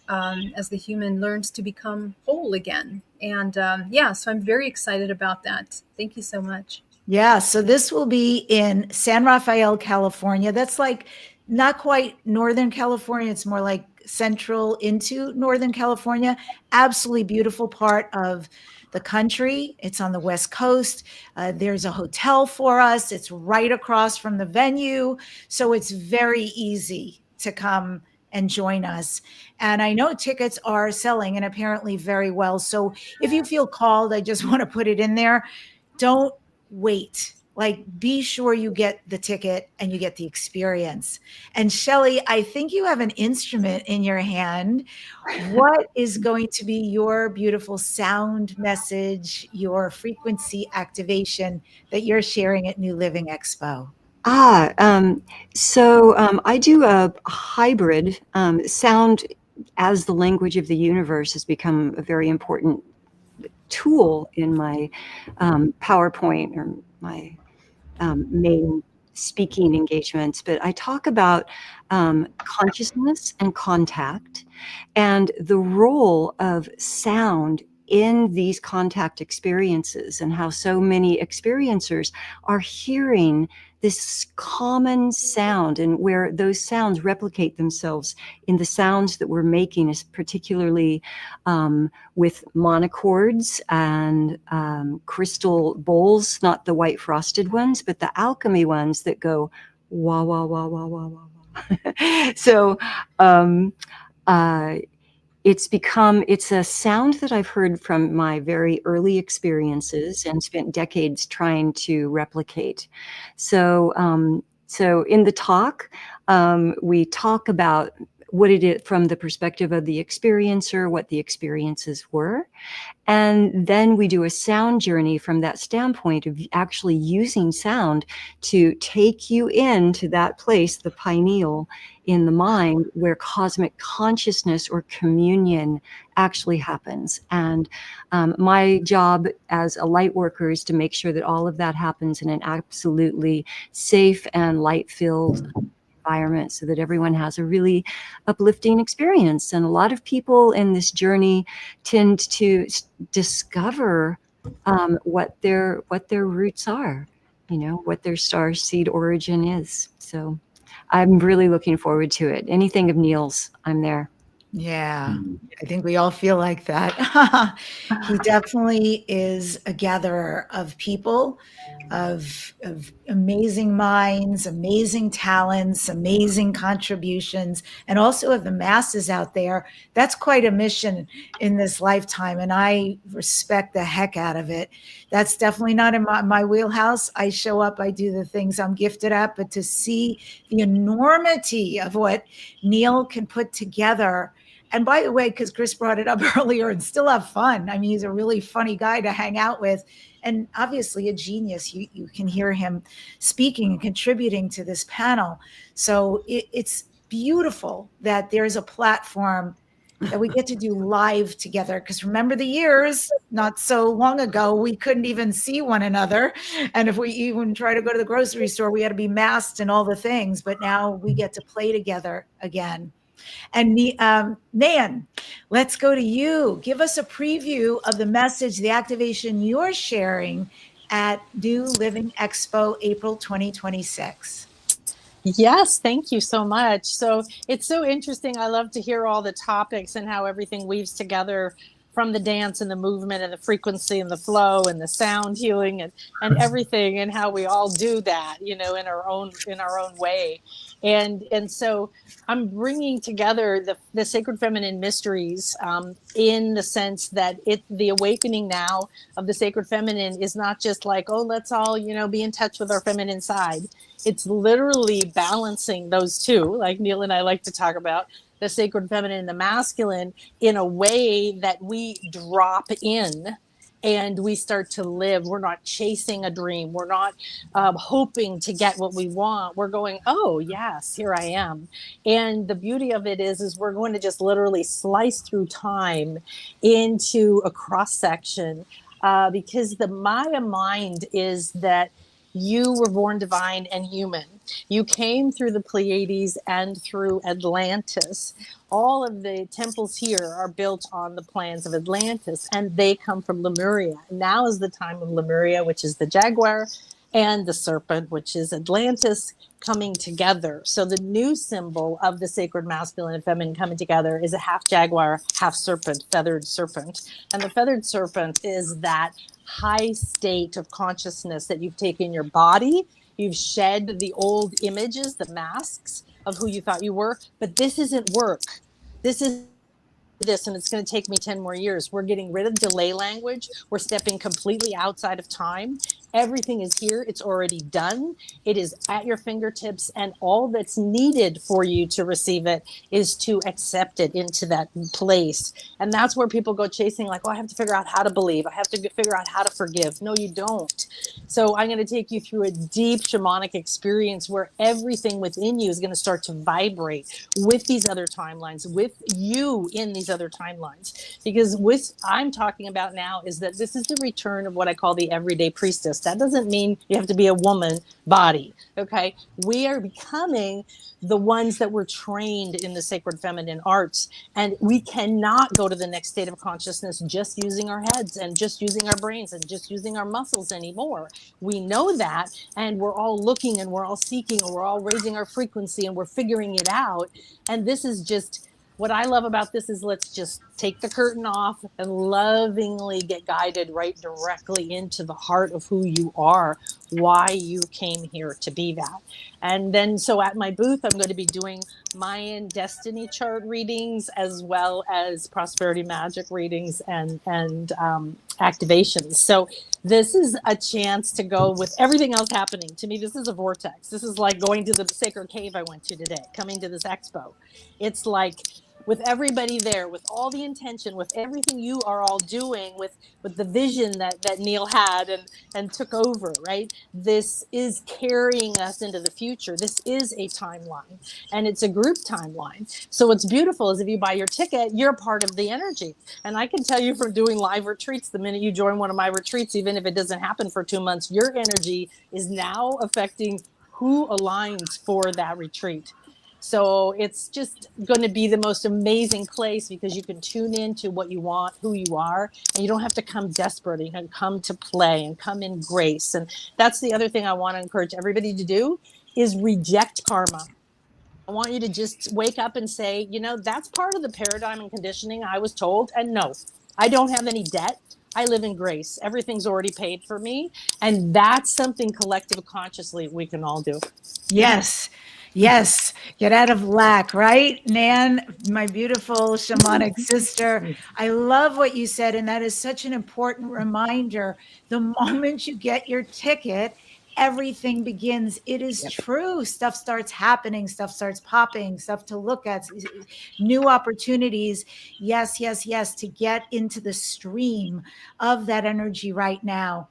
as the human learns to become whole again. And so I'm very excited about that. Thank you so much. Yeah, so this will be in San Rafael, California. That's like not quite Northern California. It's more like central into Northern California. Absolutely beautiful part of the country. It's on the West Coast. There's a hotel for us. It's right across from the venue. So it's very easy to come and join us. And I know tickets are selling, and apparently very well. So if you feel called, I just want to put it in there. Don't wait. Like, be sure you get the ticket and you get the experience. And Shelley, I think you have an instrument in your hand. What is going to be your beautiful sound message, your frequency activation that you're sharing at New Living Expo? I do a hybrid. Sound as the language of the universe has become a very important tool in my PowerPoint or my main speaking engagements. But I talk about consciousness and contact and the role of sound in these contact experiences, and how so many experiencers are hearing this common sound, and where those sounds replicate themselves in the sounds that we're making, is particularly with monochords and crystal bowls, not the white frosted ones, but the alchemy ones that go wah, wah, wah, wah, wah, wah, wah. So it's a sound that I've heard from my very early experiences and spent decades trying to replicate. So in the talk, we talk about what it is from the perspective of the experiencer, what the experiences were. And then we do a sound journey from that standpoint of actually using sound to take you into that place, the pineal in the mind, where cosmic consciousness or communion actually happens. And my job as a light worker is to make sure that all of that happens in an absolutely safe and light-filled environment, so that everyone has a really uplifting experience. And a lot of people in this journey tend to discover what their roots are, what their starseed origin is. So I'm really looking forward to it. Anything of Neil's, I'm there. Yeah, I think we all feel like that. He definitely is a gatherer of people, of amazing minds, amazing talents, amazing contributions, and also of the masses out there. That's quite a mission in this lifetime, and I respect the heck out of it. That's definitely not in my wheelhouse. I show up, I do the things I'm gifted at, but to see the enormity of what Neil can put together. And by the way, because Chris brought it up earlier, and still have fun. I mean, he's a really funny guy to hang out with, and obviously a genius. You can hear him speaking and contributing to this panel. So it's beautiful that there's a platform that we get to do live together. Because remember the years, not so long ago, we couldn't even see one another. And if we even try to go to the grocery store, we had to be masked and all the things. But now we get to play together again. And Nan, let's go to you. Give us a preview of the message, the activation you're sharing at New Living Expo, April 2026. Yes, thank you so much. So it's so interesting. I love to hear all the topics and how everything weaves together, from the dance and the movement and the frequency and the flow and the sound healing and everything, and how we all do that, in our own way. And so I'm bringing together the sacred feminine mysteries, in the sense that the awakening now of the sacred feminine is not just like, oh, let's all, be in touch with our feminine side. It's literally balancing those two, like Neil and I like to talk about, the sacred feminine and the masculine, in a way that we drop in and we start to live. We're not chasing a dream. We're not hoping to get what we want. We're going, oh, yes, here I am. And the beauty of it is we're going to just literally slice through time into a cross section, because the Maya mind is that you were born divine and human. You came through the Pleiades and through Atlantis. All of the temples here are built on the plans of Atlantis, and they come from Lemuria. Now is the time of Lemuria, which is the jaguar, and the serpent, which is Atlantis, coming together. So the new symbol of the sacred masculine and feminine coming together is a half jaguar, half serpent, feathered serpent. And the feathered serpent is that high state of consciousness that you've taken your body, you've shed the old images, the masks of who you thought you were, but this isn't work. This is this, and it's going to take me 10 more years. We're getting rid of delay language. We're stepping completely outside of time Everything is here. It's already done. It is at your fingertips. And all that's needed for you to receive it is to accept it into that place. And that's where people go chasing, like, oh, I have to figure out how to believe. I have to figure out how to forgive. No, you don't. So I'm going to take you through a deep shamanic experience where everything within you is going to start to vibrate with these other timelines, with you in these other timelines. Because what I'm talking about now is that this is the return of what I call the everyday priestess. That doesn't mean you have to be a woman body. Okay. We are becoming the ones that were trained in the sacred feminine arts. And we cannot go to the next state of consciousness just using our heads and just using our brains and just using our muscles anymore. We know that, and we're all looking and we're all seeking and we're all raising our frequency and we're figuring it out. And this is just what I love about this is let's just take the curtain off and lovingly get guided right directly into the heart of who you are, why you came here to be that. And then, so at my booth, I'm going to be doing Mayan destiny chart readings as well as prosperity magic readings and activations. So this is a chance to go with everything else happening. To me, this is a vortex. This is like going to the sacred cave I went to today, coming to this expo. It's like with everybody there, with all the intention, with everything you are all doing, with the vision that Neil had and took over, right? This is carrying us into the future. This is a timeline, and it's a group timeline. So what's beautiful is if you buy your ticket, you're part of the energy. And I can tell you from doing live retreats, the minute you join one of my retreats, even if it doesn't happen for 2 months, your energy is now affecting who aligns for that retreat. So it's just going to be the most amazing place because you can tune into what you want, who you are, and you don't have to come desperate. You can come to play and come in grace. And that's the other thing I want to encourage everybody to do is reject karma. I want you to just wake up and say, you know, that's part of the paradigm and conditioning I was told. And no, I don't have any debt. I live in grace. Everything's already paid for me. And that's something collective consciously we can all do. Yes. Yes. Get out of lack, right? Nan, my beautiful shamanic sister. I love what you said. And that is such an important reminder. The moment you get your ticket, everything begins. It is true. Stuff starts happening, stuff starts popping, stuff to look at, new opportunities. Yes, yes, yes, to get into the stream of that energy right now.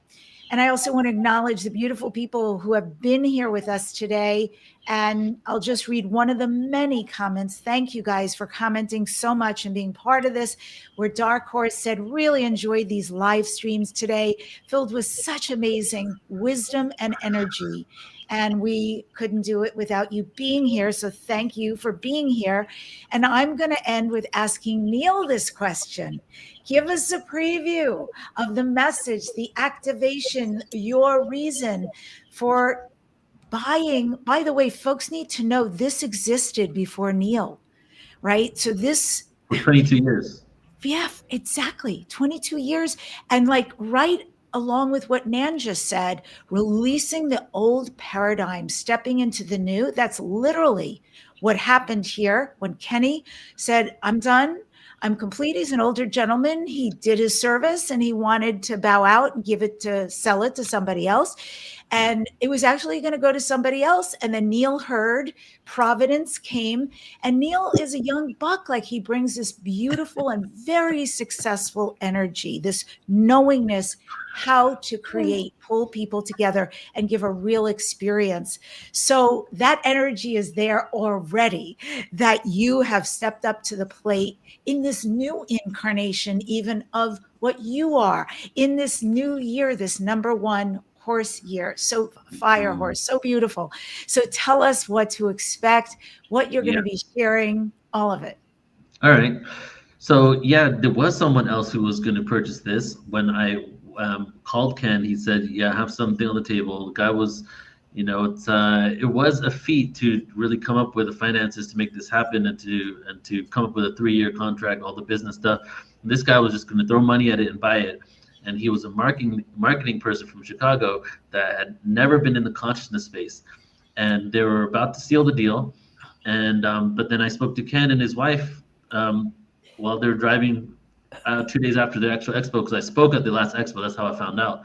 And I also want to acknowledge the beautiful people who have been here with us today. And I'll just read one of the many comments. Thank you guys for commenting so much and being part of this. Where Dark Horse said, really enjoyed these live streams today, filled with such amazing wisdom and energy. And we couldn't do it without you being here. So thank you for being here. And I'm going to end with asking Neil this question. Give us a preview of the message, the activation, your reason for buying. By the way, folks need to know this existed before Neil, right? So this... For 22 years. Yeah, exactly. 22 years. And like right along with what Nan just said, releasing the old paradigm, stepping into the new. That's literally what happened here when Kenny said, I'm done. I'm complete. He's an older gentleman. He did his service and he wanted to bow out and sell it to somebody else. And it was actually going to go to somebody else. And then Neil heard, Providence came, and Neil is a young buck. Like he brings this beautiful and very successful energy, this knowingness how to create, pull people together and give a real experience. So that energy is there already, that you have stepped up to the plate in this new incarnation, even of what you are in this new year, this number one horse year. So fire horse, so beautiful. So tell us what to expect, what you're going to be sharing, all of it. All right. So yeah, there was someone else who was going to purchase this. When I called Ken, he said, yeah, have something on the table. The guy was, you know, it was a feat to really come up with the finances to make this happen and to come up with a 3-year contract, all the business stuff. And this guy was just going to throw money at it and buy it. And he was a marketing person from Chicago that had never been in the consciousness space. And they were about to seal the deal. And but then I spoke to Ken and his wife while they were driving 2 days after the actual expo, because I spoke at the last expo. That's how I found out.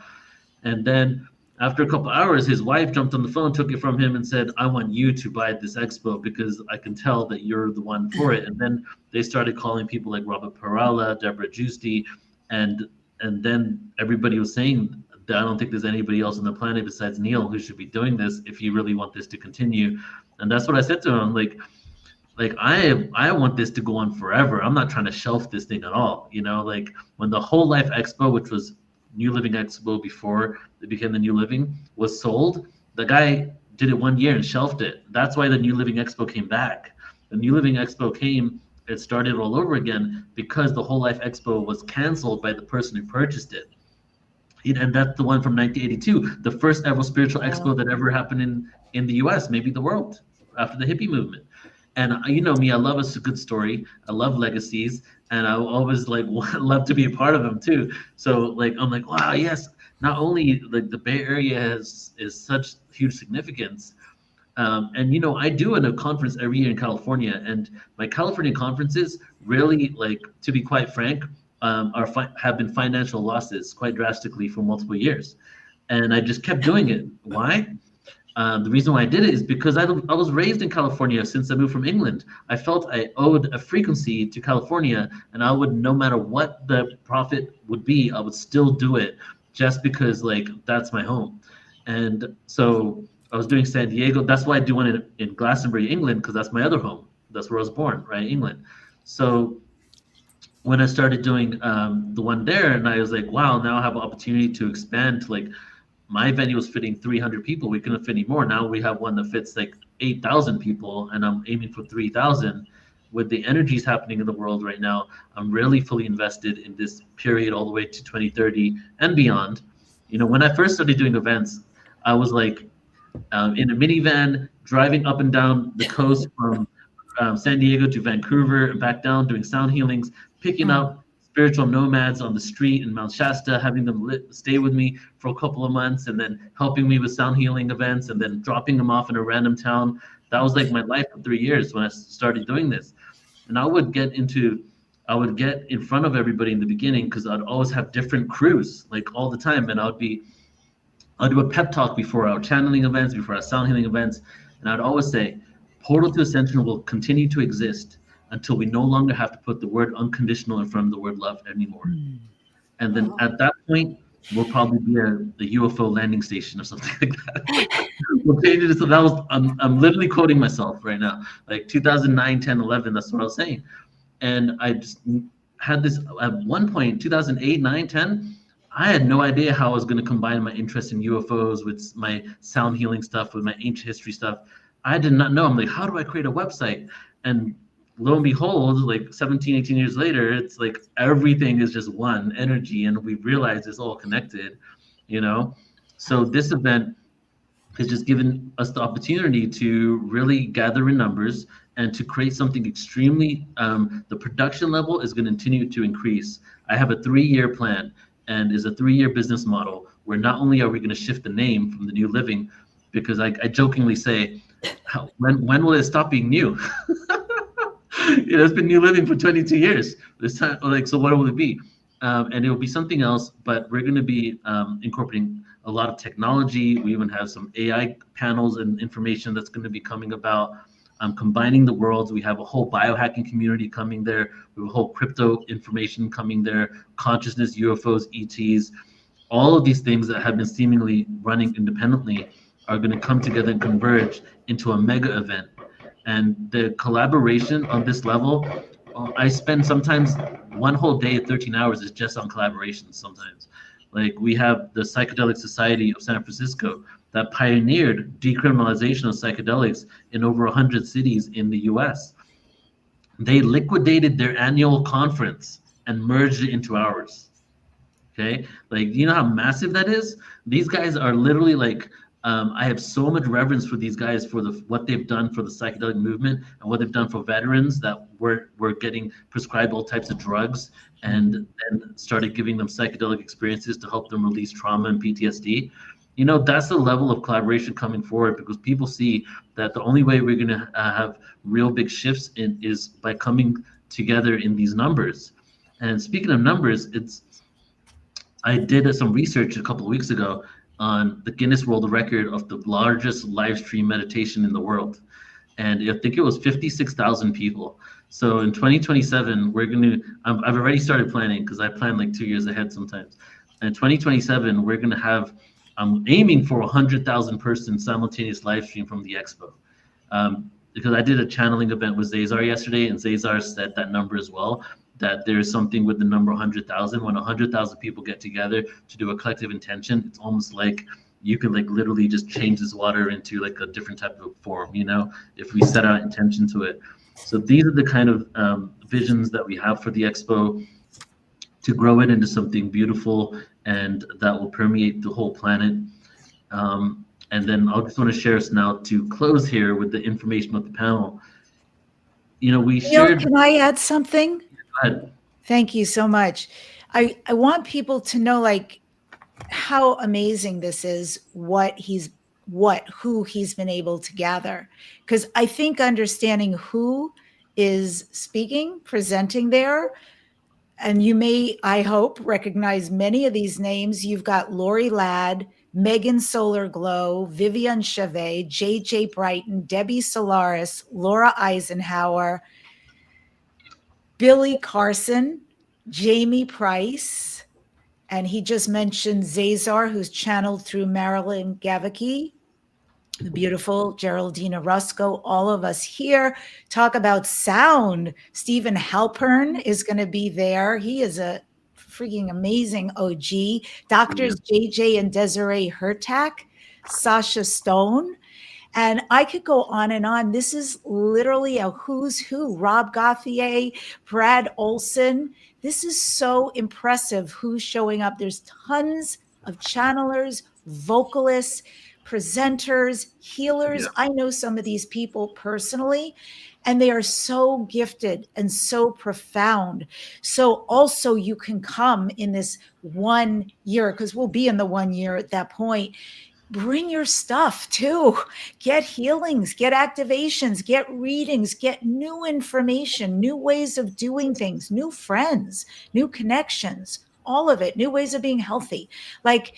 And then After a couple hours, his wife jumped on the phone, took it from him, and said, "I want you to buy this expo because I can tell that you're the one for it." And then they started calling people like Robert Parala, Deborah Giusti, and then everybody was saying that I don't think there's anybody else on the planet besides Neil who should be doing this if you really want this to continue. And that's what I said to him. Like I want this to go on forever. I'm not trying to shelf this thing at all. You know, like when the Whole Life Expo, which was New Living Expo before it became the New Living, was sold, the guy did it 1 year and shelved it. That's why the New Living Expo came back. The New Living Expo came, it started all over again because the Whole Life Expo was canceled by the person who purchased it. And that's the one from 1982, the first ever spiritual expo that ever happened in the US, maybe the world, after the hippie movement. And you know me, I love a good story. I love legacies, and I always like love to be a part of them too. So like I'm like, wow, yes. Not only like the Bay Area is such huge significance, and you know I do a conference every year in California, and my California conferences really, like, to be quite frank, have been financial losses quite drastically for multiple years, and I just kept doing it. Why? The reason why I did it is because I was raised in California since I moved from England. I felt I owed a frequency to California, and I would, no matter what the profit would be, I would still do it just because, like, that's my home. And so I was doing San Diego. That's why I do one in Glastonbury, England, because that's my other home. That's where I was born, right, England. So when I started doing the one there, and I was like, wow, now I have an opportunity to expand to, like, my venue was fitting 300 people. We couldn't fit any more. Now we have one that fits like 8,000 people, and I'm aiming for 3,000. With the energies happening in the world right now, I'm really fully invested in this period all the way to 2030 and beyond. You know, when I first started doing events, I was like in a minivan driving up and down the coast from San Diego to Vancouver and back down, doing sound healings, picking up spiritual nomads on the street in Mount Shasta, having them stay with me for a couple of months, and then helping me with sound healing events, and then dropping them off in a random town. That was like my life for 3 years when I started doing this. And I would get in front of everybody in the beginning because I'd always have different crews, like, all the time. And I'll do a pep talk before our channeling events, before our sound healing events. And I'd always say, Portal to Ascension will continue to exist until we no longer have to put the word unconditional in front of the word love anymore. And then at that point, we'll probably be a UFO landing station or something like that. We'll change it. So that was, I'm literally quoting myself right now. Like 2009, 10, 11, that's what I was saying. And I just had this, at one point, 2008, 9, 10, I had no idea how I was going to combine my interest in UFOs with my sound healing stuff, with my ancient history stuff. I did not know. I'm like, how do I create a website? And lo and behold, like 17, 18 years later, it's like everything is just one energy, and we realize it's all connected, you know? So this event has just given us the opportunity to really gather in numbers and to create something extremely, the production level is going to continue to increase. I have a 3-year plan, and is a 3-year business model where not only are we going to shift the name from the New Living, because I jokingly say, when will it stop being new? You know, it's been New Living for 22 years. This time, like, so what will it be? And it will be something else, but we're going to be incorporating a lot of technology. We even have some AI panels and information that's going to be coming about. Combining the worlds. We have a whole biohacking community coming there. We have a whole crypto information coming there. Consciousness, UFOs, ETs, all of these things that have been seemingly running independently are going to come together and converge into a mega event. And the collaboration on this level, I spend sometimes one whole day, 13 hours is just on collaborations sometimes. Like, we have the Psychedelic Society of San Francisco that pioneered decriminalization of psychedelics in over 100 cities in the US. They liquidated their annual conference and merged it into ours. Okay, like, you know how massive that is? These guys are literally like, I have so much reverence for these guys for what they've done for the psychedelic movement and what they've done for veterans that were getting prescribed all types of drugs and started giving them psychedelic experiences to help them release trauma and PTSD. You know, that's the level of collaboration coming forward, because people see that the only way we're going to have real big shifts is by coming together in these numbers. And speaking of numbers, I did some research a couple of weeks ago, on the Guinness World Record of the largest live stream meditation in the world. And I think it was 56,000 people. So in 2027, we're going to, I've already started planning because I plan like 2 years ahead sometimes. In 2027, we're going to have, I'm aiming for 100,000 person simultaneous live stream from the Expo. Because I did a channeling event with Zazar yesterday, and Zazar said that number as well, that there's something with the number 100,000. When 100,000 people get together to do a collective intention, it's almost like you could like literally just change this water into like a different type of form, you know, if we set our intention to it. So these are the kind of visions that we have for the Expo, to grow it into something beautiful and that will permeate the whole planet. And then I just want to share us now to close here with the information of the panel. You know, we shared. Can I add something? Go ahead. Thank you so much. I want people to know like how amazing this is, who he's been able to gather. Because I think understanding who is speaking, presenting there, and you may, I hope, recognize many of these names. You've got Lori Ladd, Megan Solar Glow, Vivian Chevet, JJ Brighton, Debbie Solaris, Laura Eisenhower, Billy Carson, Jamie Price, and he just mentioned Zazar, who's channeled through Marilyn Gavicki, the beautiful Geraldina Rusco, all of us here talk about sound. Stephen Halpern is going to be there. He is a freaking amazing OG. Doctors JJ and Desiree Hertak, Sasha Stone. And I could go on and on. This is literally a who's who. Rob Gauthier, Brad Olson. This is so impressive who's showing up. There's tons of channelers, vocalists, presenters, healers. Yeah. I know some of these people personally, and they are so gifted and so profound. So also you can come in this 1 year, because we'll be in the 1 year at that point. Bring your stuff too. Get healings, get activations, get readings, get new information, new ways of doing things, new friends, new connections, all of it, new ways of being healthy. Like,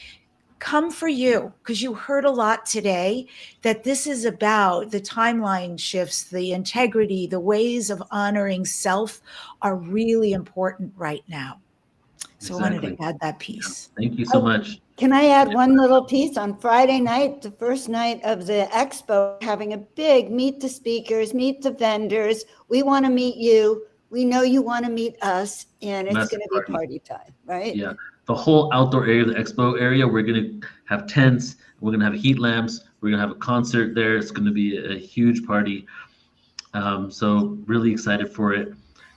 come for you, because you heard a lot today that this is about the timeline shifts, the integrity, the ways of honoring self are really important right now. So exactly. I wanted to add that piece. Yeah. Thank you so much. Can I add one little piece? On Friday night, the first night of the Expo, having a big meet the speakers, meet the vendors. We want to meet you. We know you want to meet us, and it's going to be party time, right? Yeah. The whole outdoor area of the Expo area, we're going to have tents. We're going to have heat lamps. We're going to have a concert there. It's going to be a huge party. So really excited for it.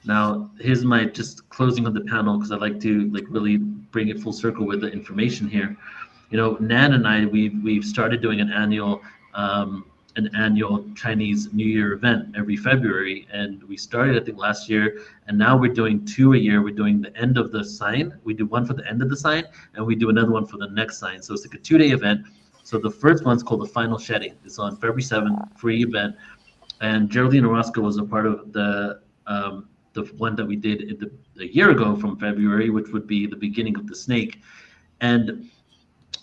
Now, here's my just closing of the panel, because I'd like to like really bring it full circle with the information here. You know, Nan and I, we've started doing an annual Chinese New Year event every February, and we started I think last year, and now we're doing 2 a year. We're doing the end of the sign. We do one for the end of the sign, and we do another one for the next sign. So it's like a 2-day event. So the first one's called the Final Shedding. It's on February 7th, free event, and Geraldine Orozco was a part of the one that we did a year ago from February, which would be the beginning of the snake. And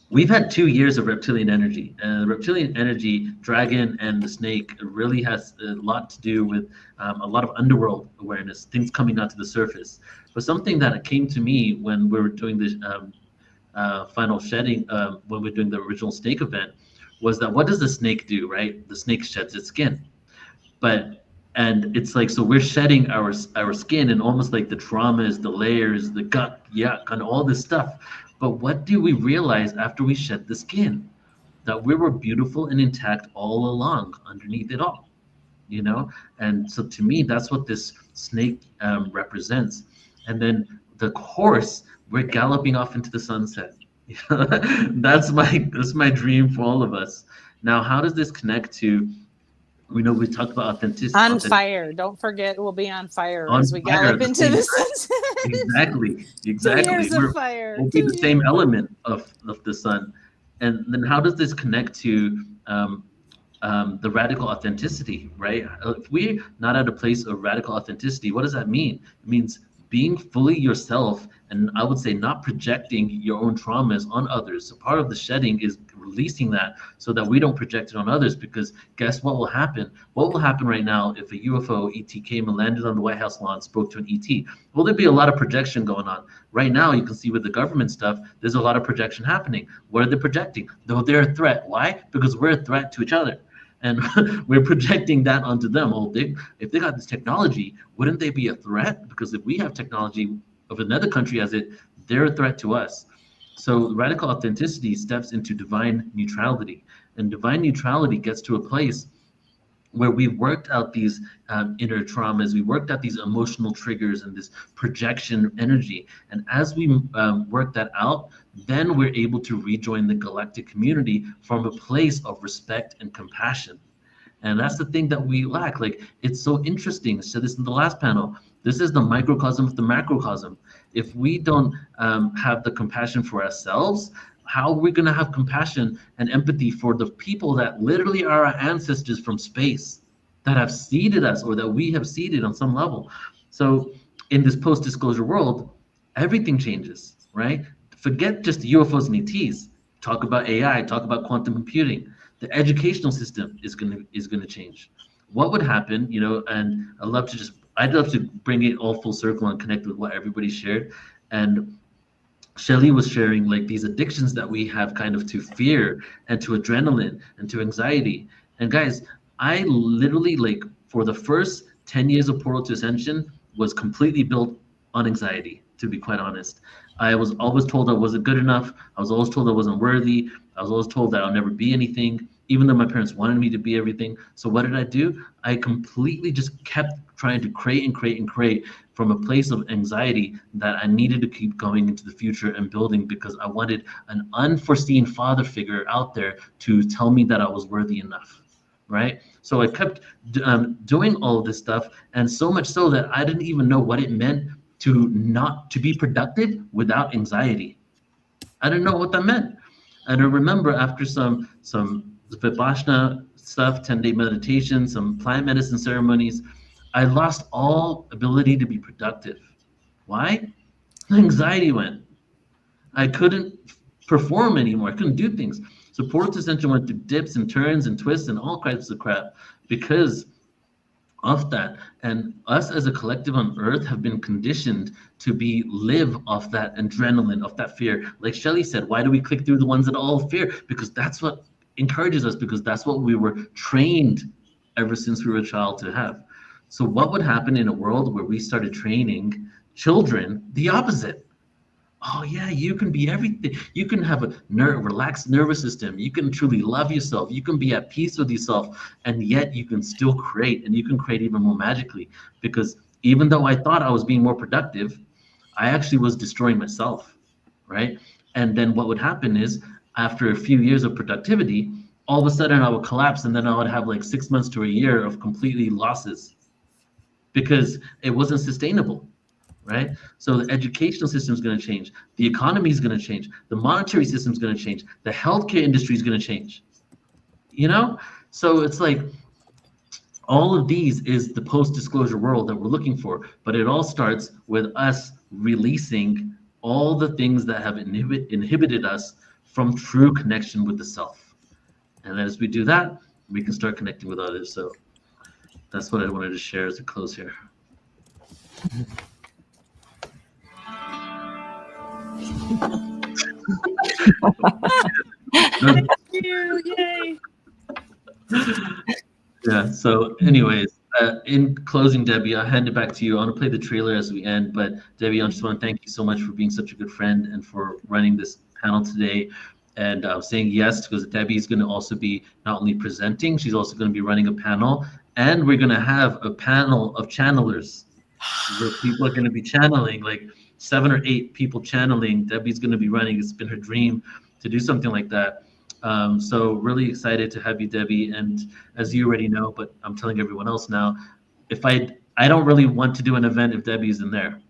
we've had 2 years of reptilian energy, and the reptilian energy, dragon and the snake, really has a lot to do with a lot of underworld awareness, things coming out to the surface. But something that came to me when we were doing this Final Shedding, when we were doing the original snake event, was that what does the snake do, right? The snake sheds its skin. And it's like, so we're shedding our skin, and almost like the traumas, the layers, the gut, yuck, and all this stuff. But what do we realize after we shed the skin? That we were beautiful and intact all along underneath it all, you know? And so to me, that's what this snake represents. And then the horse, we're galloping off into the sunset. That's my dream for all of us. Now, how does this connect to, we know we talked about authenticity. On fire. Don't forget, we'll be on fire as we gallop into the sunset. Exactly. 2 years of fire. We'll be the same element of the sun. And then how does this connect to the radical authenticity, right? If we're not at a place of radical authenticity, what does that mean? It means being fully yourself, and I would say not projecting your own traumas on others. So part of the shedding is releasing that so that we don't project it on others, because guess what will happen? What will happen right now if a UFO ET came and landed on the White House lawn, spoke to an ET? Well, there'd be a lot of projection going on. Right now, you can see with the government stuff, there's a lot of projection happening. What are they projecting? Though they're a threat. Why? Because we're a threat to each other. And we're projecting that onto them. Well, if they got this technology, wouldn't they be a threat? Because if we have technology of another country as it, they're a threat to us. So radical authenticity steps into divine neutrality. And divine neutrality gets to a place where we've worked out these inner traumas, we worked out these emotional triggers and this projection energy. And as we work that out, then we're able to rejoin the galactic community from a place of respect and compassion. And that's the thing that we lack. Like, it's so interesting. I said this in the last panel. This is the microcosm of the macrocosm. If we don't have the compassion for ourselves, how are we going to have compassion and empathy for the people that literally are our ancestors from space, that have seeded us, or that we have seeded on some level? So in this post-disclosure world, everything changes, right? Forget just UFOs and ETs. Talk about AI, talk about quantum computing. The educational system is going to change. What would happen, you know, and I'd love to bring it all full circle and connect with what everybody shared. And Shelley was sharing like these addictions that we have kind of to fear and to adrenaline and to anxiety. And guys, I literally, like, for the first 10 years of Portal to Ascension was completely built on anxiety, to be quite honest. I was always told I wasn't good enough. I was always told I wasn't worthy. I was always told that I'll never be anything, even though my parents wanted me to be everything. So what did I do? I completely just kept trying to create and create and create from a place of anxiety that I needed to keep going into the future and building, because I wanted an unforeseen father figure out there to tell me that I was worthy enough, right? So I kept doing all of this stuff, and so much so that I didn't even know what it meant to be productive without anxiety. I didn't know what that meant. And I remember after some Vipassana stuff, 10-day meditation, some plant medicine ceremonies, I lost all ability to be productive. Why? Anxiety went. I couldn't perform anymore. I couldn't do things. So Portal to Ascension went through dips and turns and twists and all kinds of crap because of that. And us as a collective on Earth have been conditioned to live off that adrenaline, off that fear. Like Shelley said, why do we click through the ones that all fear? Because that's what encourages us, because that's what we were trained ever since we were a child to have. So what would happen in a world where we started training children the opposite? Oh yeah, you can be everything. You can have a relaxed nervous system. You can truly love yourself. You can be at peace with yourself, and yet you can still create, and you can create even more magically. Because even though I thought I was being more productive, I actually was destroying myself, right? And then what would happen is, after a few years of productivity, all of a sudden I would collapse, and then I would have like 6 months to a year of completely losses, because it wasn't sustainable, right? So the educational system is going to change. The economy is going to change. The monetary system is going to change. The healthcare industry is going to change, you know? So it's like all of these is the post-disclosure world that we're looking for, but it all starts with us releasing all the things that have inhibited us from true connection with the self. And as we do that, we can start connecting with others. So that's what I wanted to share as a close here. Thank you. Yay. Yeah, so anyways, in closing, Debbie, I'll hand it back to you. I want to play the trailer as we end, but Debbie, I just want to thank you so much for being such a good friend and for running this panel today, and saying yes, because Debbie is going to also be not only presenting, she's also going to be running a panel, and we're going to have a panel of channelers where people are going to be channeling, like 7 or 8 people channeling. Debbie's going to be running. It's been her dream to do something like that. So really excited to have you, Debbie. And as you already know, but I'm telling everyone else now, if I don't really want to do an event if Debbie isn't there.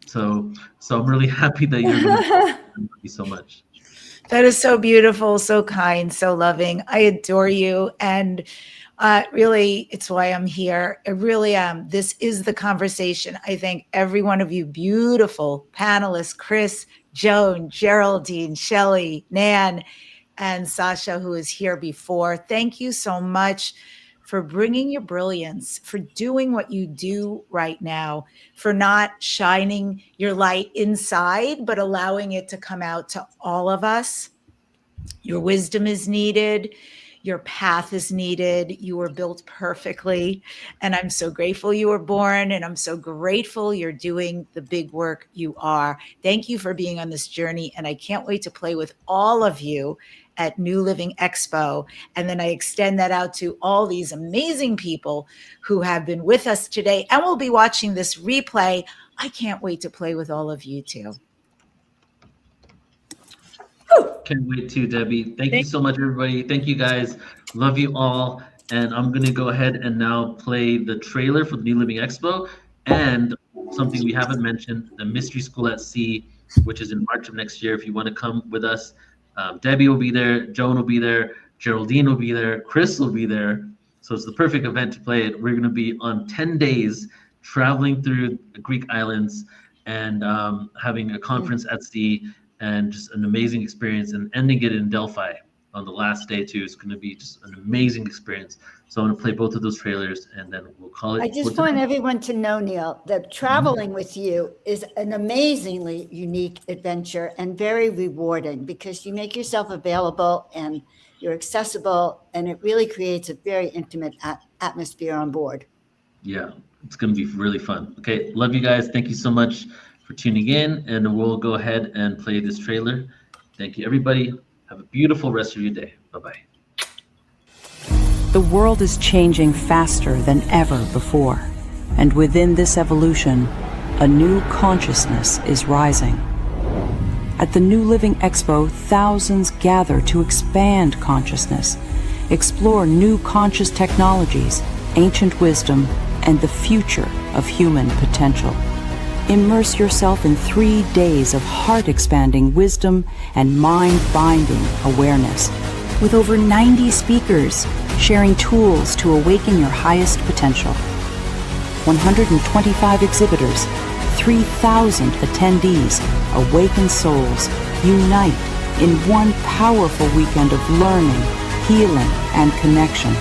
So I'm really happy that you're going to. Thank you so much. That is so beautiful, so kind, so loving. I adore you. And Really, it's why I'm here. I really am. This is the conversation. I thank every one of you beautiful panelists, Chris, Joan, Geraldine, Shelley, Nan, and Sasha, who is here before. Thank you so much for bringing your brilliance, for doing what you do right now, for not shining your light inside, but allowing it to come out to all of us. Your wisdom is needed. Your path is needed. You were built perfectly. And I'm so grateful you were born. And I'm so grateful you're doing the big work you are. Thank you for being on this journey. And I can't wait to play with all of you at New Living Expo. And then I extend that out to all these amazing people who have been with us today and will be watching this replay. I can't wait to play with all of you too. Can't wait to, Debbie. Thank you so much, everybody. Thank you, guys. Love you all. And I'm going to go ahead and now play the trailer for the New Living Expo and something we haven't mentioned, the Mystery School at Sea, which is in March of next year. If you want to come with us, Debbie will be there, Joan will be there, Geraldine will be there, Chris will be there. So it's the perfect event to play it. We're going to be on 10 days traveling through the Greek islands and having a conference at sea. And just an amazing experience, and ending it in Delphi on the last day too. It's going to be just an amazing experience. So I'm going to play both of those trailers, and then we'll call it. I just want everyone to know, Neil, that traveling with you is an amazingly unique adventure and very rewarding because you make yourself available and you're accessible, and it really creates a very intimate atmosphere on board. Yeah, it's going to be really fun. Okay, love you guys. Thank you so much for tuning in, and we'll go ahead and play this trailer. Thank you, everybody. Have a beautiful rest of your day. Bye-bye. The world is changing faster than ever before, and within this evolution, a new consciousness is rising. At the New Living Expo, thousands gather to expand consciousness, explore new conscious technologies, ancient wisdom, and the future of human potential. Immerse yourself in 3 days of heart-expanding wisdom and mind-binding awareness, with over 90 speakers sharing tools to awaken your highest potential. 125 exhibitors, 3,000 attendees, awakened souls unite in one powerful weekend of learning, healing, and connection.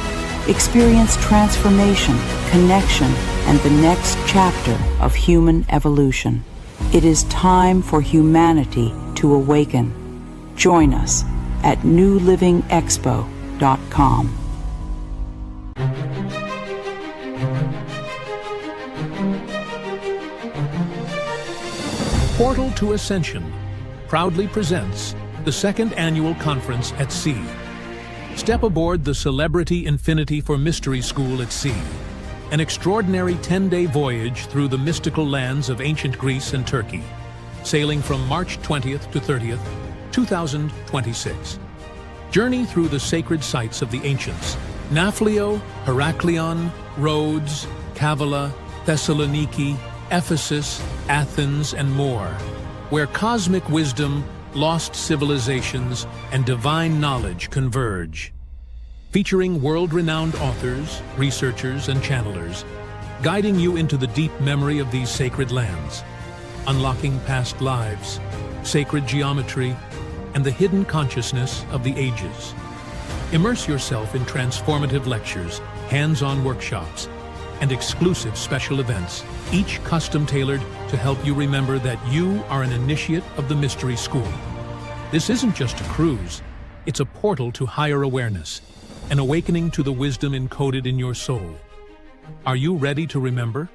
Experience transformation, connection, and the next chapter of human evolution. It is time for humanity to awaken. Join us at newlivingexpo.com. Portal to Ascension proudly presents the second annual conference at sea. Step aboard the Celebrity Infinity for Mystery School at Sea, an extraordinary 10-day voyage through the mystical lands of ancient Greece and Turkey, sailing from March 20th to 30th, 2026. Journey through the sacred sites of the ancients, Nafplio, Heraklion, Rhodes, Kavala, Thessaloniki, Ephesus, Athens, and more, where cosmic wisdom, lost civilizations, and divine knowledge converge. Featuring world-renowned authors, researchers, and channelers, guiding you into the deep memory of these sacred lands, unlocking past lives, sacred geometry, and the hidden consciousness of the ages. Immerse yourself in transformative lectures, hands-on workshops, and exclusive special events, each custom-tailored to help you remember that you are an initiate of the Mystery School. This isn't just a cruise, it's a portal to higher awareness, an awakening to the wisdom encoded in your soul. Are you ready to remember?